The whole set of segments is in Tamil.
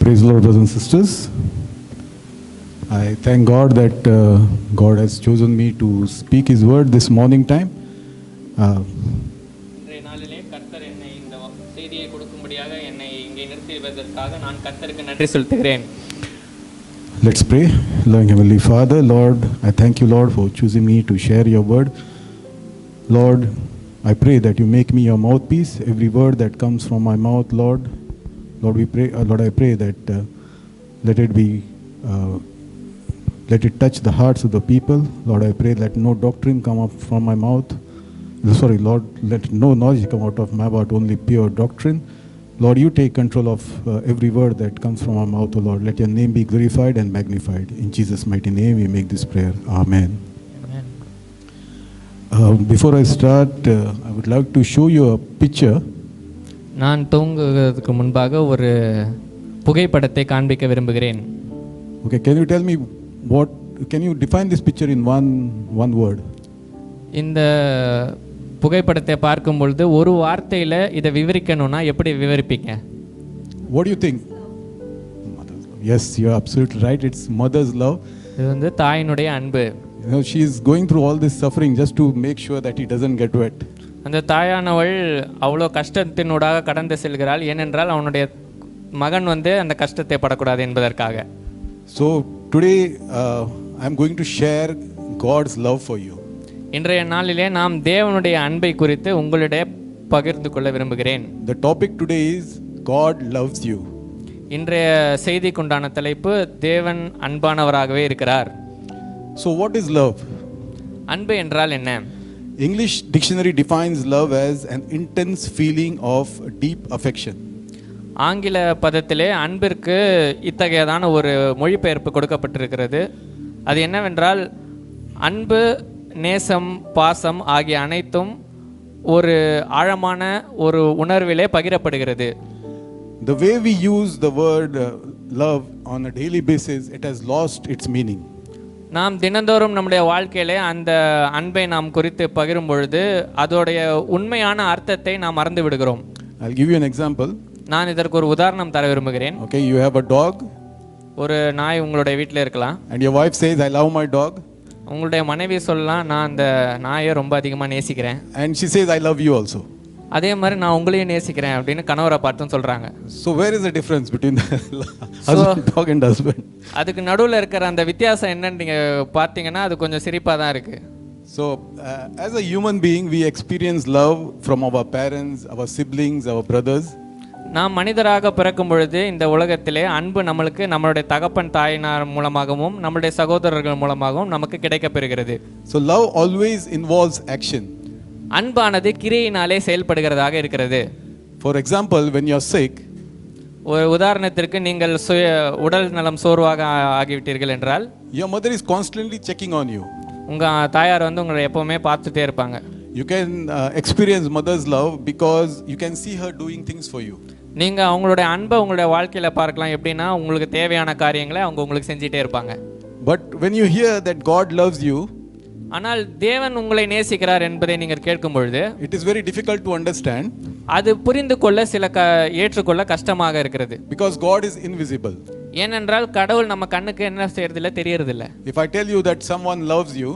Praise the Lord, brothers and sisters. I thank God that God has chosen me to speak His word this morning time. இன்றைய நாளிலே கர்த்தர் என்னை இந்த செய்தியை கொடுக்கும்படியாக என்னை இங்கே நிறுத்தியதற்காக நான் கர்த்தருக்கு நன்றி செலுத்துகிறேன். Let's pray. Loving Heavenly Father, Lord, I thank you, Lord, for choosing me to share your word. Lord, I pray that you make me your mouthpiece. Every word that comes from my mouth, Lord, we pray. Lord, I pray that let it touch the hearts of the people. Lord, I pray that no doctrine come up from my mouth. Sorry, Lord, let no knowledge come out of my mouth, only pure doctrine. Lord, you take control of every word that comes from our mouth, O Lord. Let your name be glorified and magnified. In Jesus' mighty name, we make this prayer. Amen. Amen. Before I start, I would like to show you a picture. நான் தூங்குவதற்கு முன்பாக ஒரு புகைப்படத்தை காண்பிக்க விரும்புகிறேன். Okay, can you tell me can you define this picture in one word? இந்த புகைப்படத்தை பார்க்கும் பொழுது ஒரு வார்த்தையில இதை விவரிக்கணும்னா எப்படி விவரிப்பீங்க? What do you think? Mother's love. Yes, you are absolutely right. It's mother's love. இது வந்து தாயினுடைய அன்பு. You know, she is going through all this suffering just to make sure that he doesn't get wet. அந்த தாயானவள் அவ்வளோ கஷ்டத்தினூடாக கடந்து செல்கிறாள், ஏனென்றால் அவனுடைய மகன் வந்து அந்த கஷ்டத்தை படக்கூடாது என்பதற்காக. So today I am going to share God's love for you. இன்றைய நாளிலே நாம் தேவனுடைய அன்பை குறித்து உங்களிடையே பகிர்ந்து கொள்ள விரும்புகிறேன். The topic today is God loves you. இன்றைய செய்திக்குண்டான தலைப்பு தேவன் அன்பானவராகவே இருக்கிறார். So what is love? அன்பு என்றால் என்ன? English dictionary defines love as an intense feeling of deep affection. ஆங்கில பதத்திலே அன்பிற்கு இத்தகையதான ஒரு மொழிபெயர்ப்பு கொடுக்கப்பட்டிருக்கிறது. அது என்னவென்றால் அன்பு, நேசம், பாசம் ஆகிய அனைத்தும் ஒரு ஆழமான ஒரு உணர்விலே பகிரப்படுகிறது. The way we use the word love on a daily basis, it has lost its meaning. நாம் தினந்தோறும் நம்முடைய வாழ்க்கையிலே அந்த அன்பை நாம் குறித்து பகிரும் பொழுது அதோடைய உண்மையான அர்த்தத்தை நாம் மறந்து விடுகிறோம். I'll give you an example. நான் இதற்கு ஒரு உதாரணம் தர விரும்புகிறேன். Okay, you have a dog. ஒரு நாய் உங்களுடைய வீட்டில் இருக்கலாம். And your wife says, I love my dog. உங்களுடைய மனைவி சொல்லலாம், நான் அந்த நாயை ரொம்ப அதிகமாக நேசிக்கிறேன். And she says, I love you also. அதே மாதிரி நான் உங்களையும் நேசிக்கிறேன் அப்படின்னு கணவரை பார்த்தும் சொல்கிறாங்க. So where is the difference between the husband, dog and husband? அதுக்கு நடுவில் இருக்கிற அந்த வித்தியாசம் என்னன்னு நீங்கள் பார்த்தீங்கன்னா அது கொஞ்சம் சிரிப்பாக தான் இருக்குது. So as a human being, we experience love from our parents, our siblings, our brothers. நாம் மனிதராக பிறக்கும் பொழுது இந்த உலகத்திலே அன்பு நம்மளுக்கு நம்மளுடைய தகப்பன் தாயினார் மூலமாகவும் நம்மளுடைய சகோதரர்கள் மூலமாகவும் நமக்கு கிடைக்கப்பெறுகிறது. So love always involves action. அன்பானது கிரியையினாலே செயல்படுகிறதாக இருக்கிறது. For example, when you are sick, ஒரு உதாரணத்திற்கு நீங்கள் உடல் நலம் சோர்வாக ஆகிவிட்டீர்கள் என்றால் your mother is constantly checking on you. உங்கள் தாயார் வந்து உங்களை எப்போவுமே பார்த்துட்டே இருப்பாங்க. You can experience mother's love because you can see her doing things for you. நீங்கள் அவங்களுடைய அன்பை உங்களுடைய வாழ்க்கையில் பார்க்கலாம். எப்படின்னா உங்களுக்கு தேவையான காரியங்களை அவங்க உங்களுக்கு செஞ்சிட்டே இருப்பாங்க. But when you hear that God loves you, ஆனால் தேவன் உங்களை நேசிக்கிறார் என்பதை நீங்கள் கேட்கும் பொழுது it is very difficult to understand. அது புரிந்து கொள்ள ஏற்றுக்கொள்ள கஷ்டமாக இருக்கிறது. Because God is invisible. ஏனென்றால் கடவுள் நம்ம கண்ணுக்கு என்ன செய்யறதில்ல, தெரியறதில்ல. If I tell you that someone loves you,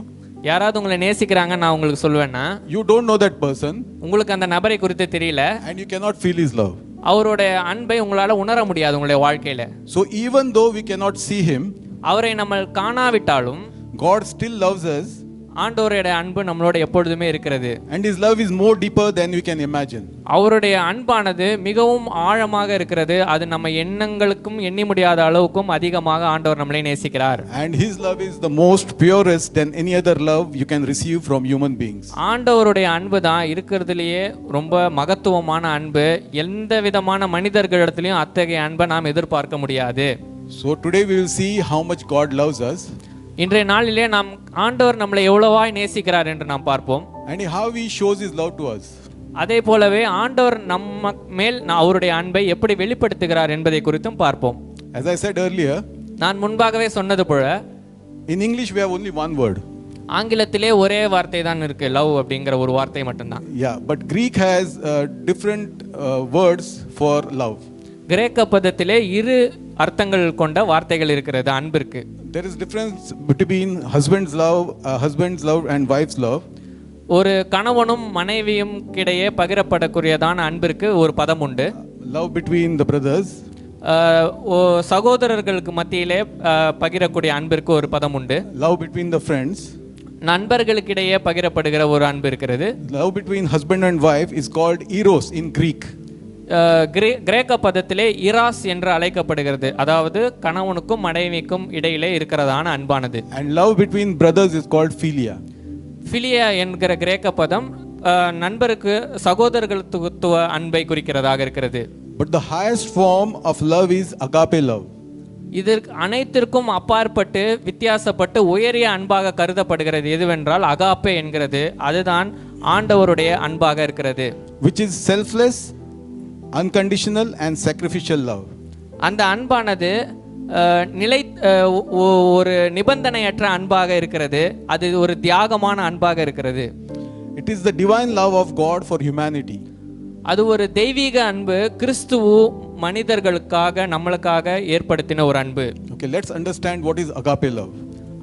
யாராவது உங்களை நேசிக்கிறாங்க நான் உங்களுக்கு சொல்வேன்னா, you don't know that person, உங்களுக்கு அந்த நபரை குறித்து தெரியல, and you cannot feel his love. அவருடைய அன்பை உங்களால உணர முடியாது உங்களுடைய வாழ்க்கையில. So even though we cannot see him, அவரை நம்ம காணாவிட்டாலும் God still loves us. ஆண்டவருடைய அன்பு நம்மளோட எப்பொழுதுமே இருக்கிறது. And his love is more deeper than we can imagine. அவருடைய அன்பானது மிகவும் ஆழமாக இருக்கிறது. அது நம்ம எண்ணங்களுக்கும் எண்ணி முடியாத அளவுக்கும் அதிகமாக ஆண்டவர் நம்மளை நேசிக்கிறார். And his love is the most purest than any other love you can receive from human beings. ஆண்டவருடைய அன்பு தான் இருக்கிறதுலயே ரொம்ப மகத்துவமான அன்பு. எந்த விதமான மனிதர்களிடத்திலும் அத்தகைய அன்பை நாம் எதிர்பார்க்க முடியாது. So today we will see how much God loves us. இன்றைய நாளிலே நாம் ஆண்டவர் நம்மளை எவ்வளவாய் நேசிக்கிறார் என்று நாம் பார்ப்போம். And how he shows his love to us. அதே போலவே ஆண்டவர் நம்ம மேல் அவருடைய அன்பை எப்படி வெளிப்படுத்துகிறார் என்பதை குறித்தும் பார்ப்போம். As I said earlier, நான் முன்பாகவே சொன்னது போல in English we have only one word. ஆங்கிலத்திலே ஒரே வார்த்தை தான் இருக்கு, லவ் அப்படிங்கிற ஒரு வார்த்தை மட்டும்தான். Yeah, but Greek has different words for love. கிரேக்க பதத்திலே இரு அர்த்தங்கள் கொண்ட வார்த்தைகள் இருக்கிறது அன்பிற்கு. There is difference between husband's love and wife's love. ஒரு கணவனும் மனைவியும் கிடையே பகிரப்படக்கூடியதான அன்பிற்கு ஒரு பதம் உண்டு. Love between the brothers. சகோதரர்களுக்கு மத்தியிலே பகிரக்கூடிய அன்பிற்கு ஒரு பதம் உண்டு. Love between the friends. நண்பர்களுக்கிடையே பகிரப்படுகிற ஒரு அன்பு இருக்கிறது. Love between husband and wife is called eros in Greek. கிரேக்க பதத்திலே இராஸ் என்று அழைக்கப்படுகிறது. அதாவது கணவனுக்கும் மனைவிக்கும் இடையிலே இருக்கிறதான அன்பானது. And love between brothers is called philia. philia என்கிற கிரேக்க பதம் நண்பருக்கு சகோதரத்துவ அன்பை குறிக்கிறதாக இருக்கிறது. But the highest form of love is agape love. இதற்கு அனைத்திற்கும் அப்பாற்பட்டு வித்தியாசப்பட்டு உயரிய அன்பாக கருதப்படுகிறது எதுவென்றால் அகாப்பே என்கிறது. அதுதான் ஆண்டவருடைய அன்பாக இருக்கிறது. Which is selfless, unconditional and sacrificial love. அந்த அன்பானது ஒரு நிபந்தனையற்ற அன்பாக இருக்கிறது. அது ஒரு தியாகமான அன்பாக இருக்கிறது. It is the divine love of God for humanity. அது ஒரு தெய்வீக அன்பு, கிறிஸ்துவு மனிதர்களுக்காக நம்மளுக்காக ஏற்படுத்தின ஒரு அன்பு. Okay, let's understand what is agape love.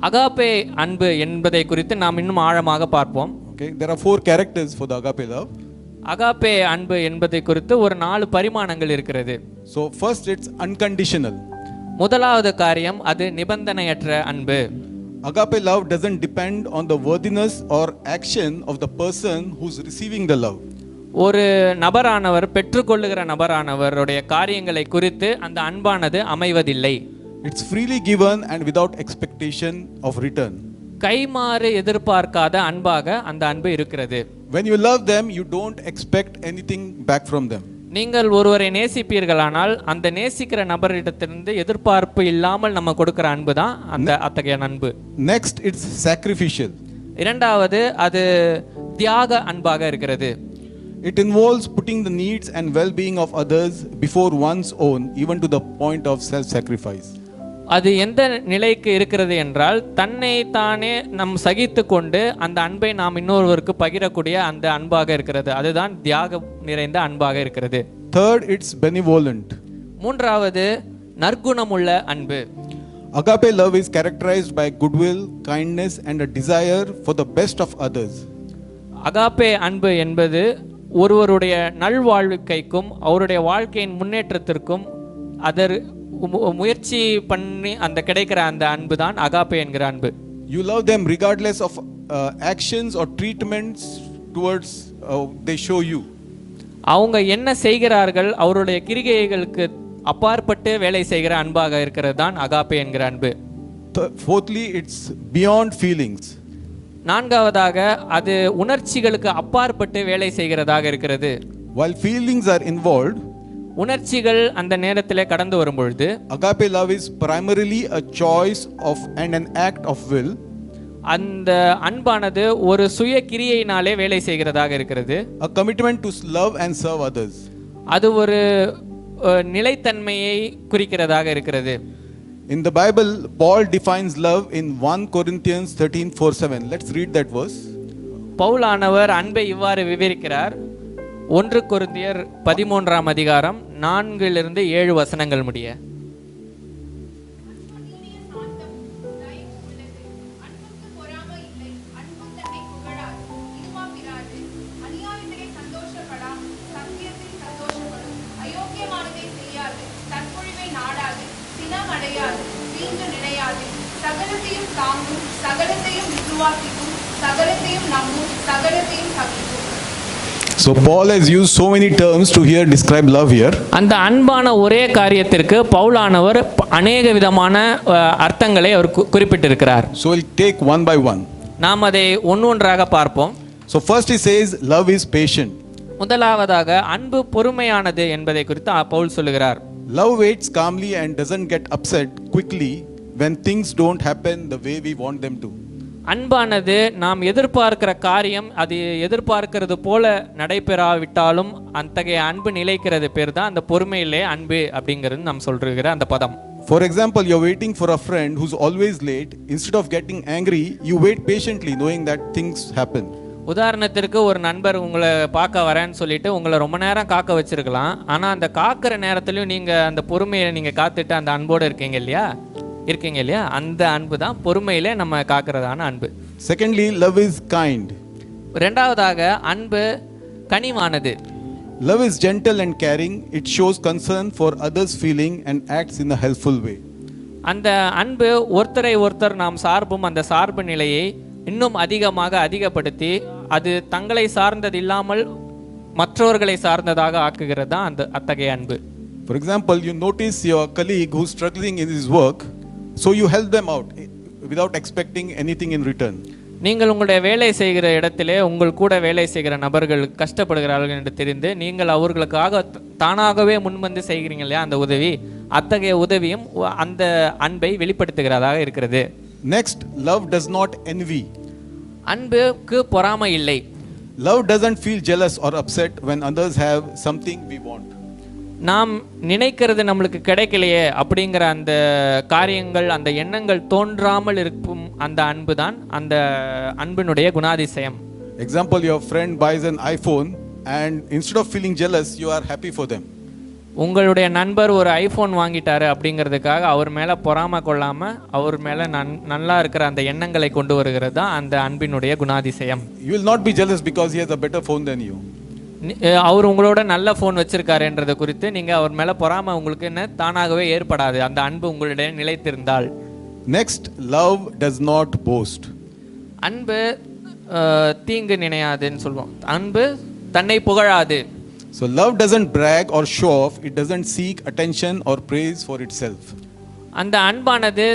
Agape அன்பு என்பதை குறித்து நாம் இன்னும் ஆழமாக பார்ப்போம். Okay, there are 4 characters for the agape love. Agape அன்பு என்பதை குறித்து ஒரு 4 பரிமாணங்கள் இருக்கிறது. So first it's unconditional. முதலாவது காரியம் அது நிபந்தனையற்ற அன்பு. Agape love doesn't depend on the worthiness or action of the person who's receiving the love. ஒரு நபரானவர் பெற்றுக்கொள்ளுகிற நபரானவருடைய காரியங்களை குறித்து அந்த அன்பானது அமைவதில்லை. It's freely given and without expectation of return. கைமாறு எதிர்பார்க்காத அன்பாக அந்த அன்பு இருக்கிறது. When you love them, you don't expect anything back from them. நீங்கள் ஒருவரை நேசிப்பீர்களானால் அந்த நேசிக்கிற நபரிடத்திலிருந்து எதிர்பார்ப்பு இல்லாமல் நம்ம கொடுக்கிற அன்பு தான் அந்த அத்தகைய அன்பு. Next, it's sacrificial. இரண்டாவது அது தியாக அன்பாக இருக்கிறது. It involves putting the needs and well-being of others before one's own, even to the point of self-sacrifice. அது எந்த நிலைக்கு இருக்கிறது என்றால் தன்னை தானே நம் சகித்து கொண்டு அந்த அன்பை நாம் இன்னொருவருக்கு பகிரக்கூடிய அந்த அன்பாக இருக்கிறது. அதுதான் தியாகம் நிறைந்த அன்பாக இருக்கிறது. Third, it's benevolent. மூன்றாவது நற்குணமுள்ள அன்பு. Agape love is characterized by goodwill, kindness and a desire for the best of others. Agape அன்பு என்பது ஒருவருடைய நல்வாழ்க்கைக்கும் அவருடைய வாழ்க்கையின் முன்னேற்றத்திற்கும் அதர் முயற்சி பண்ணி அந்த கிடைக்கிற அந்த அன்பு தான் அகாப்பே என்கிற அன்பு. You love them regardless of actions or treatments towards they show you. அவங்க என்ன செய்கிறார்கள் அவருடைய கிரிகைகளுக்கு அப்பாற்பட்டு வேலை செய்கிற அன்பாக இருக்கிறது தான் அகாப்பே என்கிற அன்பு. Fourthly, it's beyond feelings. நான்காவதாக அது உணர்ச்சிகளுக்கு அப்பாற்பட்டு வேலை செய்கிறதாக இருக்கிறது. While feelings are involved, உணர்ச்சிகள் அந்த நேரத்திலே கடந்து வரும் பொழுது agape love is primarily a choice of and an act of will. அந்த அன்பானது ஒரு சுய கிரியையினாலே வேலை செய்கிறதாக இருக்கிறது. A commitment to love and serve others. அது ஒரு நிலைத்தன்மையை குறிக்கிறதாக இருக்கிறது. In the Bible, Paul defines love in 1 Corinthians 13:4-7. Let's read that verse. பவுலானவர் அன்பை இவ்வாறு விவரிக்கிறார். 1 கொரிந்தியர் 13ஆம் அதிகாரம் 4-7 வசனங்கள் முடிய. சகலத்தையும் தாங்கும், சகலத்தையும் விசுவாசிக்கும், சகலத்தையும் நம்பும், சகலத்தையும் சகிக்கும். So Paul has used so many terms to here describe love here. அந்த அன்பான ஒரே காரியத்திற்கு பவுலானவர் அநேக விதமான அர்த்தங்களை அவர் குறிப்பிட்டிருக்கிறார். So we'll take one by one. நாம் அதை ஒன்றொன்றாக பார்ப்போம். So first he says love is patient. முதலாவதாக அன்பு பொறுமையானது என்பதை குறித்து பவுல் சொல்லுகிறார். Love waits calmly and doesn't get upset quickly when things don't happen the way we want them to. அன்பானது நாம் எதிர்பார்க்கிற காரியம் அது எதிர்பார்க்கிறது போல நடைபெறாவிட்டாலும் அத்தகைய அன்பு நிலைக்கிறது பேர் தான் அந்த பொறுமையிலே அன்பு அப்படிங்கிறது நாம் சொல்கிற அந்த பதம். For example, you're waiting for a friend who's always late. Instead of getting angry, you wait patiently knowing that things happen. உதாரணத்திற்கு ஒரு நண்பர் உங்களை பார்க்க வரேன்னு சொல்லிட்டு உங்களை ரொம்ப நேரம் காக்க வச்சிருக்கலாம். ஆனால் அந்த காக்கிற நேரத்துலையும் நீங்கள் அந்த பொறுமையை நீங்கள் காத்துட்டு அந்த அன்போடு இருக்கீங்க இல்லையா, அந்த அன்பு தான் பொறுமையிலே நம்ம காக்கிறதான அன்பு. Secondly, love is kind. ரெண்டாவதாக அன்பு கனிவானது. Love is gentle and caring. It shows concern for others' feeling and acts in a helpful way. அந்த அன்பு ஒருத்தரை ஒருத்தர் நாம் சார்பும் அந்த சார்பு நிலையை இன்னும் அதிகப்படுத்தி அது தங்களை சார்ந்தது இல்லாமல் மற்றவர்களை சார்ந்ததாக ஆக்குகிறது தான் அந்த அத்தகைய அன்பு. For example, you notice your colleague who's struggling in his work, so you help them out without expecting anything in return. நீங்கள் உங்களுடைய வேலை செய்கிற இடத்திலே உங்கள் கூட வேலை செய்கிற நபர்கள் கஷ்டப்படுகிறார்கள் என்று தெரிந்து நீங்கள் அவர்களுக்காக தானாகவே முன்வந்து செய்கிறீங்க இல்லையா அந்த உதவி, அத்தகைய உதவியும் அந்த அன்பை வெளிப்படுத்துகிறதாக இருக்கிறது. Next, love does not envy. அன்புக்கு பொறாமை இல்லை. Love doesn't feel jealous or upset when others have something we want. நாம் நினைக்கிறது நம்மளுக்கு கிடைக்கலையே அப்படிங்கிற அந்த காரியங்கள் அந்த எண்ணங்கள் தோன்றாமல் இருக்கும் அந்த அன்பு தான் அந்த அன்பினுடைய குணாதிசயம். Example, your friend buys an iPhone and instead of feeling jealous, you are happy for them. உங்களுடைய நண்பர் ஒரு ஐஃபோன் வாங்கிட்டாரு அப்படிங்கிறதுக்காக அவர் மேலே பொறாமை கொள்ளாமல் அவர் மேலே நல்லா இருக்கிற அந்த எண்ணங்களை கொண்டு வருகிறது தான் அந்த அன்பினுடைய குணாதிசயம். You will not be jealous because he has a better phone than you. அவர் உங்களோட நல்ல ஃபோன் வச்சிருக்காருன்றதை குறித்து நீங்கள் அவர் மேலே பொறாமை உங்களுக்கு என்ன தானாகவே ஏற்படாது, அந்த அன்பு உங்களுடைய நிலைத்திருந்தால். Next, love does not boast. அன்பு தீங்கு நினையாதுன்னு சொல்லுவோம். அன்பு தன்னை புகழாது. So love doesn't brag or show off. It doesn't seek attention or praise for itself. அந்த அன்பானது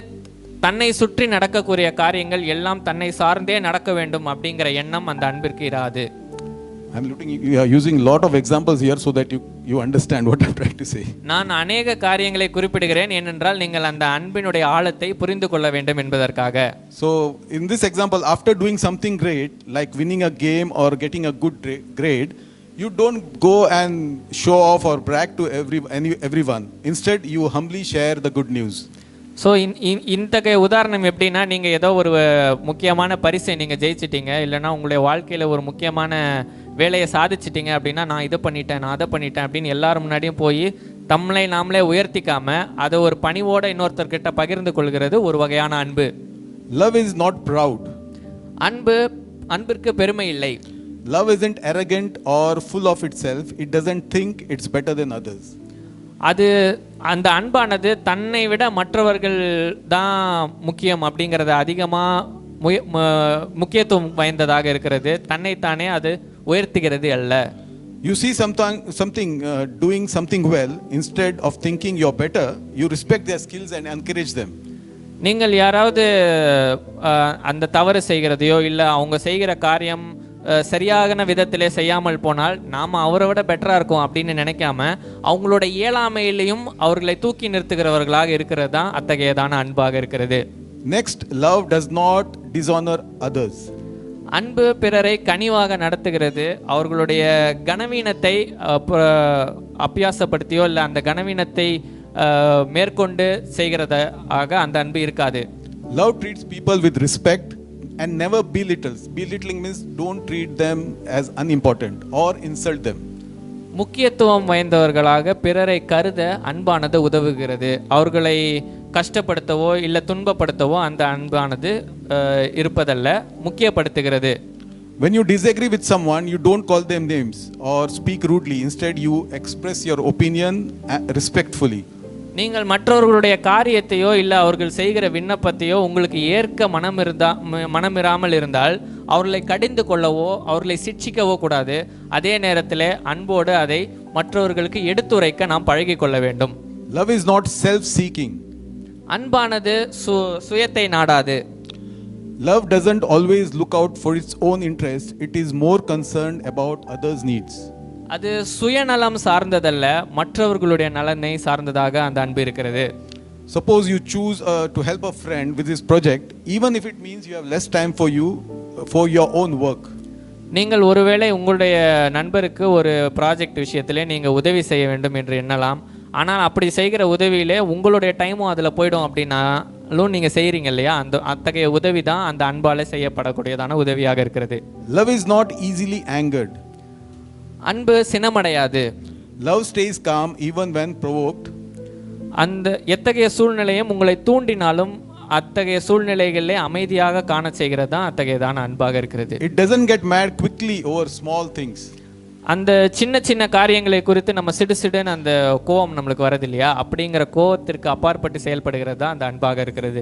தன்னை சுற்றி நடக்கக்கூடிய காரியங்கள் எல்லாம் தன்னை சார்ந்தே நடக்க வேண்டும் அப்படிங்கிற எண்ணம் அந்த அன்பிற்கு இராது. You are using a lot of examples here so that you understand what I'm trying to say. நான் अनेक காரியங்களை குறிப்பிடுகிறேன் ஏனென்றால் நீங்கள் அந்த அன்பினுடைய ஆழத்தை புரிந்து கொள்ள வேண்டும் என்பதற்காக. So in this example, after doing something great like winning a game or getting a good grade, you don't go and show off or brag to everyone. Instead, you humbly share the good news. So இத்தகைய உதாரணம் எப்படின்னா, நீங்கள் ஏதோ ஒரு முக்கியமான பரிசை நீங்கள் ஜெயிச்சிட்டீங்க, இல்லைனா உங்களுடைய வாழ்க்கையில் ஒரு முக்கியமான வேலையை சாதிச்சிட்டிங்க அப்படின்னா, நான் இதை பண்ணிட்டேன் நான் அதை பண்ணிட்டேன் அப்படின்னு எல்லாரும் முன்னாடியும் போய் தம்மை நாமளே உயர்த்திக்காம அதை ஒரு பணிவோட இன்னொருத்தர்கிட்ட பகிர்ந்து கொள்கிறது ஒரு வகையான அன்பு. Love is not proud. அன்பிற்கு பெருமை இல்லை. Love isn't arrogant or full of itself. It doesn't think it's better than others. அது அந்த அன்பானது தன்னை விட மற்றவர்கள் தான் முக்கியம் அப்படிங்கிறத அதிகமாக முக்கியத்துவம் வாய்ந்ததாக இருக்கிறது. தன்னைத்தானே அது உயர்த்துகிறது அல்ல. You see something doing something well, instead of thinking you're better, you respect their skills and encourage them. நீங்கள் யாராவது அந்த தவறு செய்கிறதையோ இல்லை அவங்க செய்கிற காரியம் சரியான விதத்திலே செய்யாமல் போனால் நாம் அவரை விட பெட்டராக இருக்கும் அப்படின்னு நினைக்காம அவங்களோட இயலாமையிலையும் அவர்களை தூக்கி நிறுத்துகிறவர்களாக இருக்கிறது தான் அத்தகையதான அன்பாக இருக்கிறது. Next, love does not dishonor others. அன்பு பிறரை கனிவாக நடத்துகிறது. அவர்களுடைய கனவீனத்தை அபியாசப்படுத்தியோ இல்லை அந்த கனவீனத்தை மேற்கொண்டு செய்கிறதாக அந்த அன்பு இருக்காது. Love treats people with respect and never belittles. Belittling means don't treat them as unimportant or insult them. முக்கியத்துவம் வாய்ந்தவர்களாக பிறரை கருத அன்பானது உதவுகிறது. அவர்களை கஷ்டப்படுத்தவோ இல்லை துன்பப்படுத்தவோ அந்த அன்பானது இருப்பதல்ல, முக்கியப்படுத்துகிறது. When you disagree with someone, you don't call them names or speak rudely. Instead, you express your opinion respectfully. நீங்கள் மற்றவர்களுடைய காரியத்தையோ இல்லை அவர்கள் செய்கிற விண்ணப்பத்தையோ உங்களுக்கு ஏற்க மனமிராமல் இருந்தால் அவர்களை கடிந்து கொள்ளவோ அவர்களை சிட்சிக்கவோ கூடாது. அதே நேரத்தில் அன்போடு அதை மற்றவர்களுக்கு எடுத்துரைக்க நாம் பழகி கொள்ள வேண்டும். Love is not self-seeking. அன்பானது சுயத்தை நாடாது. Love doesn't always look out for its own interest. It is more concerned about others' needs. அது சுயநலம் சார்ந்ததல்ல, மற்றவர்களுடைய நலனை சார்ந்ததாக அந்த அன்பு இருக்கிறது. Suppose you choose to help a friend with his project, even if it means you have less time for your own work. நீங்கள் ஒருவேளை உங்களுடைய நண்பருக்கு ஒரு ப்ராஜெக்ட் விஷயத்திலே நீங்கள் உதவி செய்ய வேண்டும் என்று எண்ணலாம். ஆனால் அப்படி செய்கிற உதவியிலே உங்களுடைய டைமும் அதில் போயிடும் அப்படின்னா நீங்க செய்றீங்க இல்லையா, அந்த அத்தகைய உதவி தான் அந்த அன்பால செய்யப்படக்கூடியதான உதவியாக இருக்கிறது. Love is not easily angered. அன்பு சினமடையாது. Love stays calm even when provoked. அந்த எத்தகைய சூழ்நிலையும் உங்களை தூண்டினாலும் அத்தகைய சூழ்நிலைகளிலே அமைதியாக காண செய்கிறது தான் அத்தகையதான அன்பாக இருக்கிறது. It doesn't get mad quickly over small things. அந்த சின்ன சின்ன காரியங்களை குறித்து நம்ம சிடுசிடுன்னு அந்த கோபம் நம்மளுக்கு வரது இல்லையா, அப்படிங்கிற கோபத்திற்கு அப்பாற்பட்டு செயல்படுகிறது தான் அந்த அன்பாக இருக்கிறது.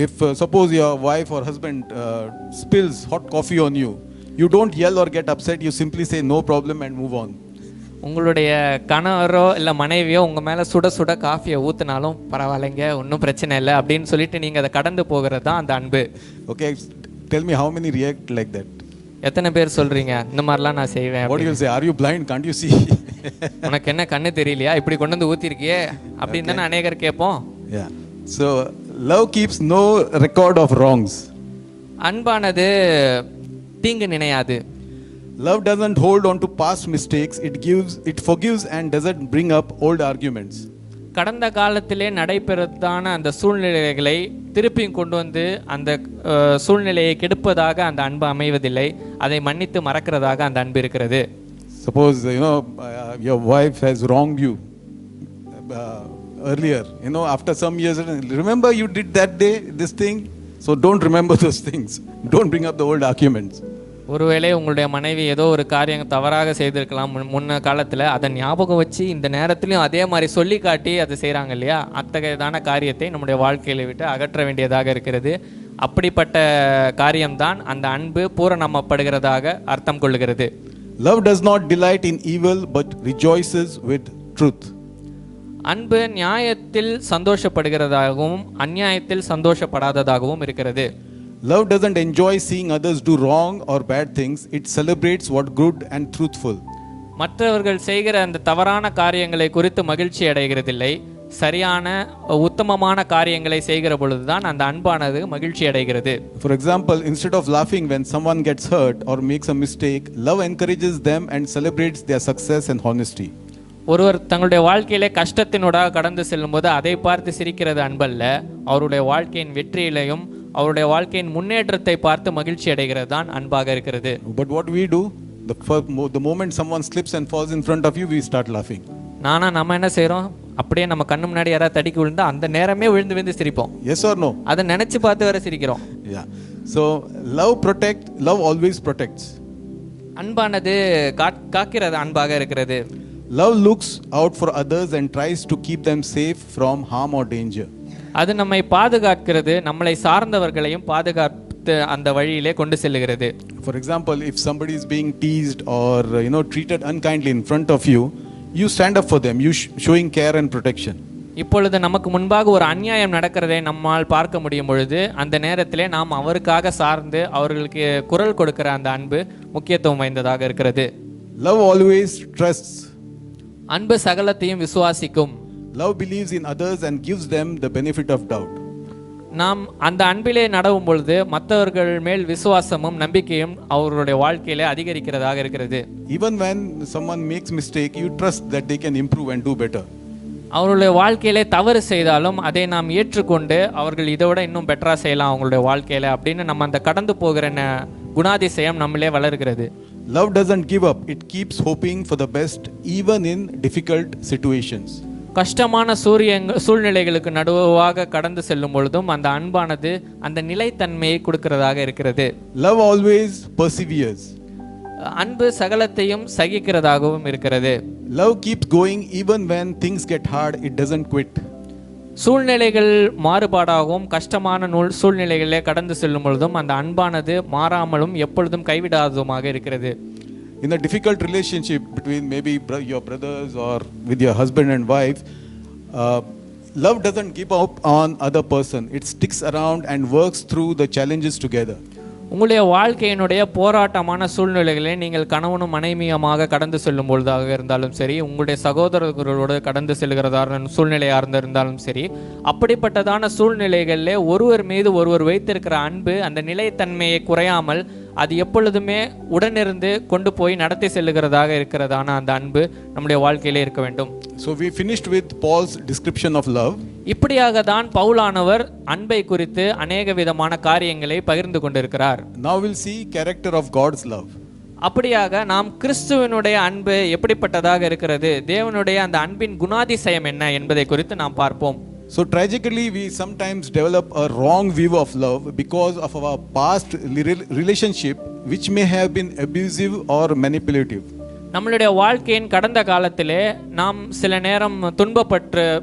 If suppose your wife or husband spills hot coffee on you, you don't yell or get upset, you simply say no problem and move on. உங்களுடைய கணவரோ இல்லை மனைவியோ உங்கள் மேலே சுட சுட காஃபியை ஊற்றினாலும் பரவாயில்லைங்க, ஒன்றும் பிரச்சனை இல்லை அப்படின்னு சொல்லிட்டு நீங்கள் அதை கடந்து போகிறது தான் அந்த அன்பு. Okay, tell me how many react like that? எத்தனை பேர் சொல்கிறீங்க இந்த மாதிரிலாம் நான் செய்வேன்? What you will say? Are you blind? Can't you see? உனக்கு என்ன கண்ணு தெரியலையா, இப்படி கொண்டு வந்து ஊற்றிருக்கியே அப்படின்னு தானே அநேகர் கேட்போம். Yeah. So love keeps no record of wrongs. அன்பானது தீங்கு நினையாது. Love doesn't hold on to past mistakes. It forgives and doesn't bring up old arguments. கடந்த காலத்திலே நடைபெறதான அந்த சூழ்நிலைகளை திருப்பியும் கொண்டு வந்து அந்த சூழ்நிலையை கெடுப்பதாக அந்த அன்பு அமைவதில்லை. அதை மன்னித்து மறக்கிறதாக அந்த அன்பு இருக்கிறது. Suppose your wife has wronged you earlier, after some years, remember you did that day this thing, so don't remember those things. Don't bring up the old arguments. ஒருவேளை உங்களுடைய மனைவி ஏதோ ஒரு காரியம் தவறாக செய்திருக்கலாம் முன்ன காலத்தில், அதை ஞாபகம் வச்சு இந்த நேரத்துலையும் அதே மாதிரி சொல்லி காட்டி அதை செய்கிறாங்க இல்லையா, அத்தகையதான காரியத்தை நம்முடைய வாழ்க்கையில விட்டு அகற்ற வேண்டியதாக இருக்கிறது. அப்படிப்பட்ட காரியம்தான் அந்த அன்பு பூரணமாக்கப்படுகிறதாக அர்த்தம் கொள்ளுகிறது. Love does not delight in evil but rejoices with truth. அன்பு நியாயத்தில் சந்தோஷப்படுகிறதாகவும் அநியாயத்தில் சந்தோஷப்படாததாகவும் இருக்கிறது. Love doesn't enjoy seeing others do wrong or bad things. It celebrates what good and truthful. மற்றவர்கள் செய்கிற அந்த தவறான காரியங்களை குறித்து மகிழ்ச்சி அடைகிறதில்லை. சரியான உத்தமமான காரியங்களை செய்கிற பொழுதுதான் அந்த அன்பானது மகிழ்ச்சி அடைகிறது. For example, instead of laughing when someone gets hurt or makes a mistake, love encourages them and celebrates their success and honesty. ஒருவர் தங்களுடைய வாழ்க்கையிலே கஷ்டத்தினூடாக கடந்து செல்லும் போது அதை பார்த்து சிரிக்கிறது அன்பல்ல, அவருடைய வாழ்க்கையின் வெற்றியிலையும் அவருடைய வாழ்க்கையின் முன்னேற்றத்தை பார்த்து மகிழ்ச்சி அடைகிறது தான் அன்பாக இருக்கிறது. But what we do, the moment someone slips and falls in front of you, we start laughing. நம்ம என்ன செய்றோம், அப்படியே நம்ம கண்ணு முன்னாடி யாராவது தடிக்கி விழுந்தா அந்த நேரமே விழுந்து விழுந்து சிரிப்போம். Yes or no? அதை நினைச்சு பார்த்து வர சிரிக்கிறோம். Yeah. So love always protects. அன்பானது காக்கிறது அன்பாக இருக்கிறது. Love looks out for others and tries to keep them safe from harm or danger. அது நம்மை பாதுகாக்கிறது, நம்மளை சார்ந்தவர்களையும் பாதுகாத்து அந்த வழியிலே கொண்டு செல்லுகிறது. For example, if somebody is being teased or treated unkindly in front of you, you stand up for them, you showing care and protection. இப்பொழுது நமக்கு முன்பாக ஒரு அநியாயம் நடக்கிறதை நம்மால் பார்க்க முடியும் பொழுது அந்த நேரத்திலே நாம் அவருக்காக சார்ந்து அவர்களுக்கு குரல் கொடுக்கிற அந்த அன்பு முக்கியத்துவம் வாய்ந்ததாக இருக்கிறது. Love always trusts. அன்பு சகலத்தையும் விசுவாசிக்கும். Love believes in others and gives them the benefit of doubt. நாம் அந்த அன்பிலே நடவும் பொழுது மற்றவர்கள் மேல் விசுவாசமும் நம்பிக்கையும் அவர்களுடைய வாழ்க்கையிலே அதிகரிக்கிறதாக இருக்கிறது. Even when someone makes mistake, you trust that they can improve and do better. அவர்களுடைய வாழ்க்கையிலே தவறு செய்தாலும் அதை நாம் ஏற்றுக்கொண்டு அவர்கள் இதை விட இன்னும் பெட்டரா செய்யலாம் அவங்களுடைய வாழ்க்கையில அப்படின்னு நம்ம அந்த கடந்து போகிற குணாதிசயம் நம்மளே வளர்கிறது. Love doesn't give up. It keeps hoping for the best even in difficult situations. கஷ்டமான சூழ்நிலைகளுக்கு நடுவாக கடந்து செல்லும் பொழுதும் அந்த அன்பானது அந்த நிலைத்தன்மையை கொடுக்கிறதாக இருக்கிறது. Love always perseveres. அன்பு சகலத்தையும் சகிக்கிறதாகவும் இருக்கிறது. Love keeps going even when things get hard. It doesn't quit. சூழ்நிலைகள் மாறுபாடாகவும் கஷ்டமான சூழ்நிலைகளிலே கடந்து செல்லும் பொழுதும் அந்த அன்பானது மாறாமலும் எப்பொழுதும் கைவிடாததுமாக இருக்கிறது. In a difficult relationship between maybe your brothers or with your husband and wife, love doesn't give up on other person. It sticks around and works through the challenges together. உங்களுடைய வாழ்க்கையினுடைய போராட்டமான சூழ்நிலைகளை நீங்கள் கணவனும் மனைவியமாக கடந்து செல்லும் பொழுதாக இருந்தாலும் சரி, உங்களுடைய சகோதரர்களோடு கடந்து செல்கிறதான சூழ்நிலையாக இருந்தாலும் சரி, அப்படிப்பட்டதான சூழ்நிலைகளிலே ஒருவர் மீது ஒருவர் வைத்திருக்கிற அன்பு அந்த நிலைத்தன்மையை குறையாமல் அது எப்பொழுதுமே உடனிருந்து கொண்டு போய் நடத்தி செல்லுகிறதாக இருக்கிறதான அந்த அன்பு நம்முடைய வாழ்க்கையிலே இருக்க வேண்டும். So we finished with Paul's description of love. இப்படியாக தான் பவுலானவர் அன்பை குறித்து அநேக விதமான காரியங்களை பகிர்ந்து கொண்டிருக்கிறார். Now we'll see character of God's love. அப்படியாக நாம் கிறிஸ்துவனுடைய அன்பு எப்படிப்பட்டதாக இருக்கிறது, தேவனுடைய அந்த அன்பின் குணாதிசயம் என்ன என்பதை குறித்து நாம் பார்ப்போம். So tragically, we sometimes develop a wrong view of love because of our past relationship, which may have been abusive or manipulative. நம்மளுடைய வாழ்க்கையின் கடந்த காலத்திலே நாம் சில நேரம்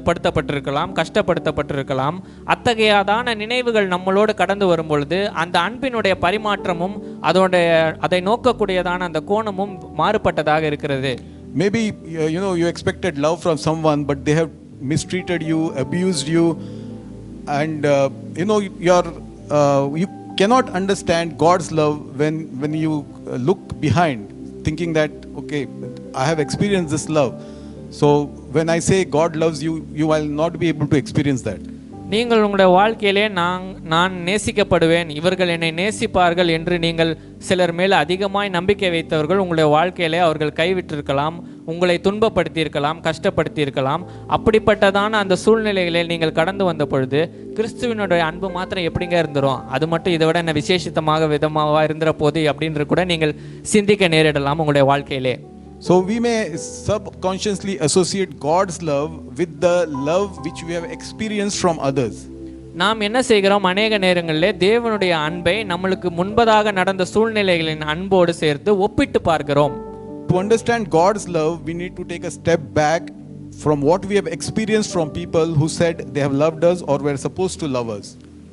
படுத்தப்பட்டிருக்கலாம், கஷ்டப்படுத்தப்பட்டிருக்கலாம். அத்தகையதான நினைவுகள் நம்மளோடு கடந்து வரும் பொழுது அந்த அன்பினுடைய பரிமாற்றமும் அதை நோக்கக்கூடியதான அந்த கோணமும் மாறுபட்டதாக இருக்கிறது. Maybe you expected love from someone, but they have mistreated you, abused you, and you cannot understand God's love when you look behind, thinking that okay, I have experienced this love, so when I say God loves you, you will not be able to experience that. நீங்கள் உங்களுடைய வாழ்க்கையிலே நான் நேசிக்கப்படுவேன், இவர்கள் என்னை நேசிப்பார்கள் என்று நீங்கள் சிலர் மேல் அதிகமாய் நம்பிக்கை வைத்தவர்கள் உங்களுடைய வாழ்க்கையிலே அவர்கள் கைவிட்டிருக்கலாம், உங்களை துன்பப்படுத்தியிருக்கலாம், கஷ்டப்படுத்தியிருக்கலாம். அப்படிப்பட்டதான அந்த சூழ்நிலைகளில் நீங்கள் கடந்து வந்த பொழுது கிறிஸ்துவனுடைய அன்பு மாத்திரம் எப்படிங்க இருந்துரும், அது மட்டும் இதை விட என்ன விசேஷித்தமாக விதமாக இருந்துற போது அப்படின்ற கூட நீங்கள் சிந்திக்க நேரிடலாம் உங்களுடைய வாழ்க்கையிலே. So we may subconsciously associate God's love with the love which we have experienced from others. நாம் என்ன செய்கிறோம், அநேக நேரங்களிலே தேவனுடைய அன்பை நம்மளுக்கு முன்பதாக நடந்த சூழ்நிலைகளின் அன்போடு சேர்த்து ஒப்பிட்டு பார்க்கிறோம். To understand God's love, we need to take a step back from what we have experienced from people who said they have loved us or were supposed to love us.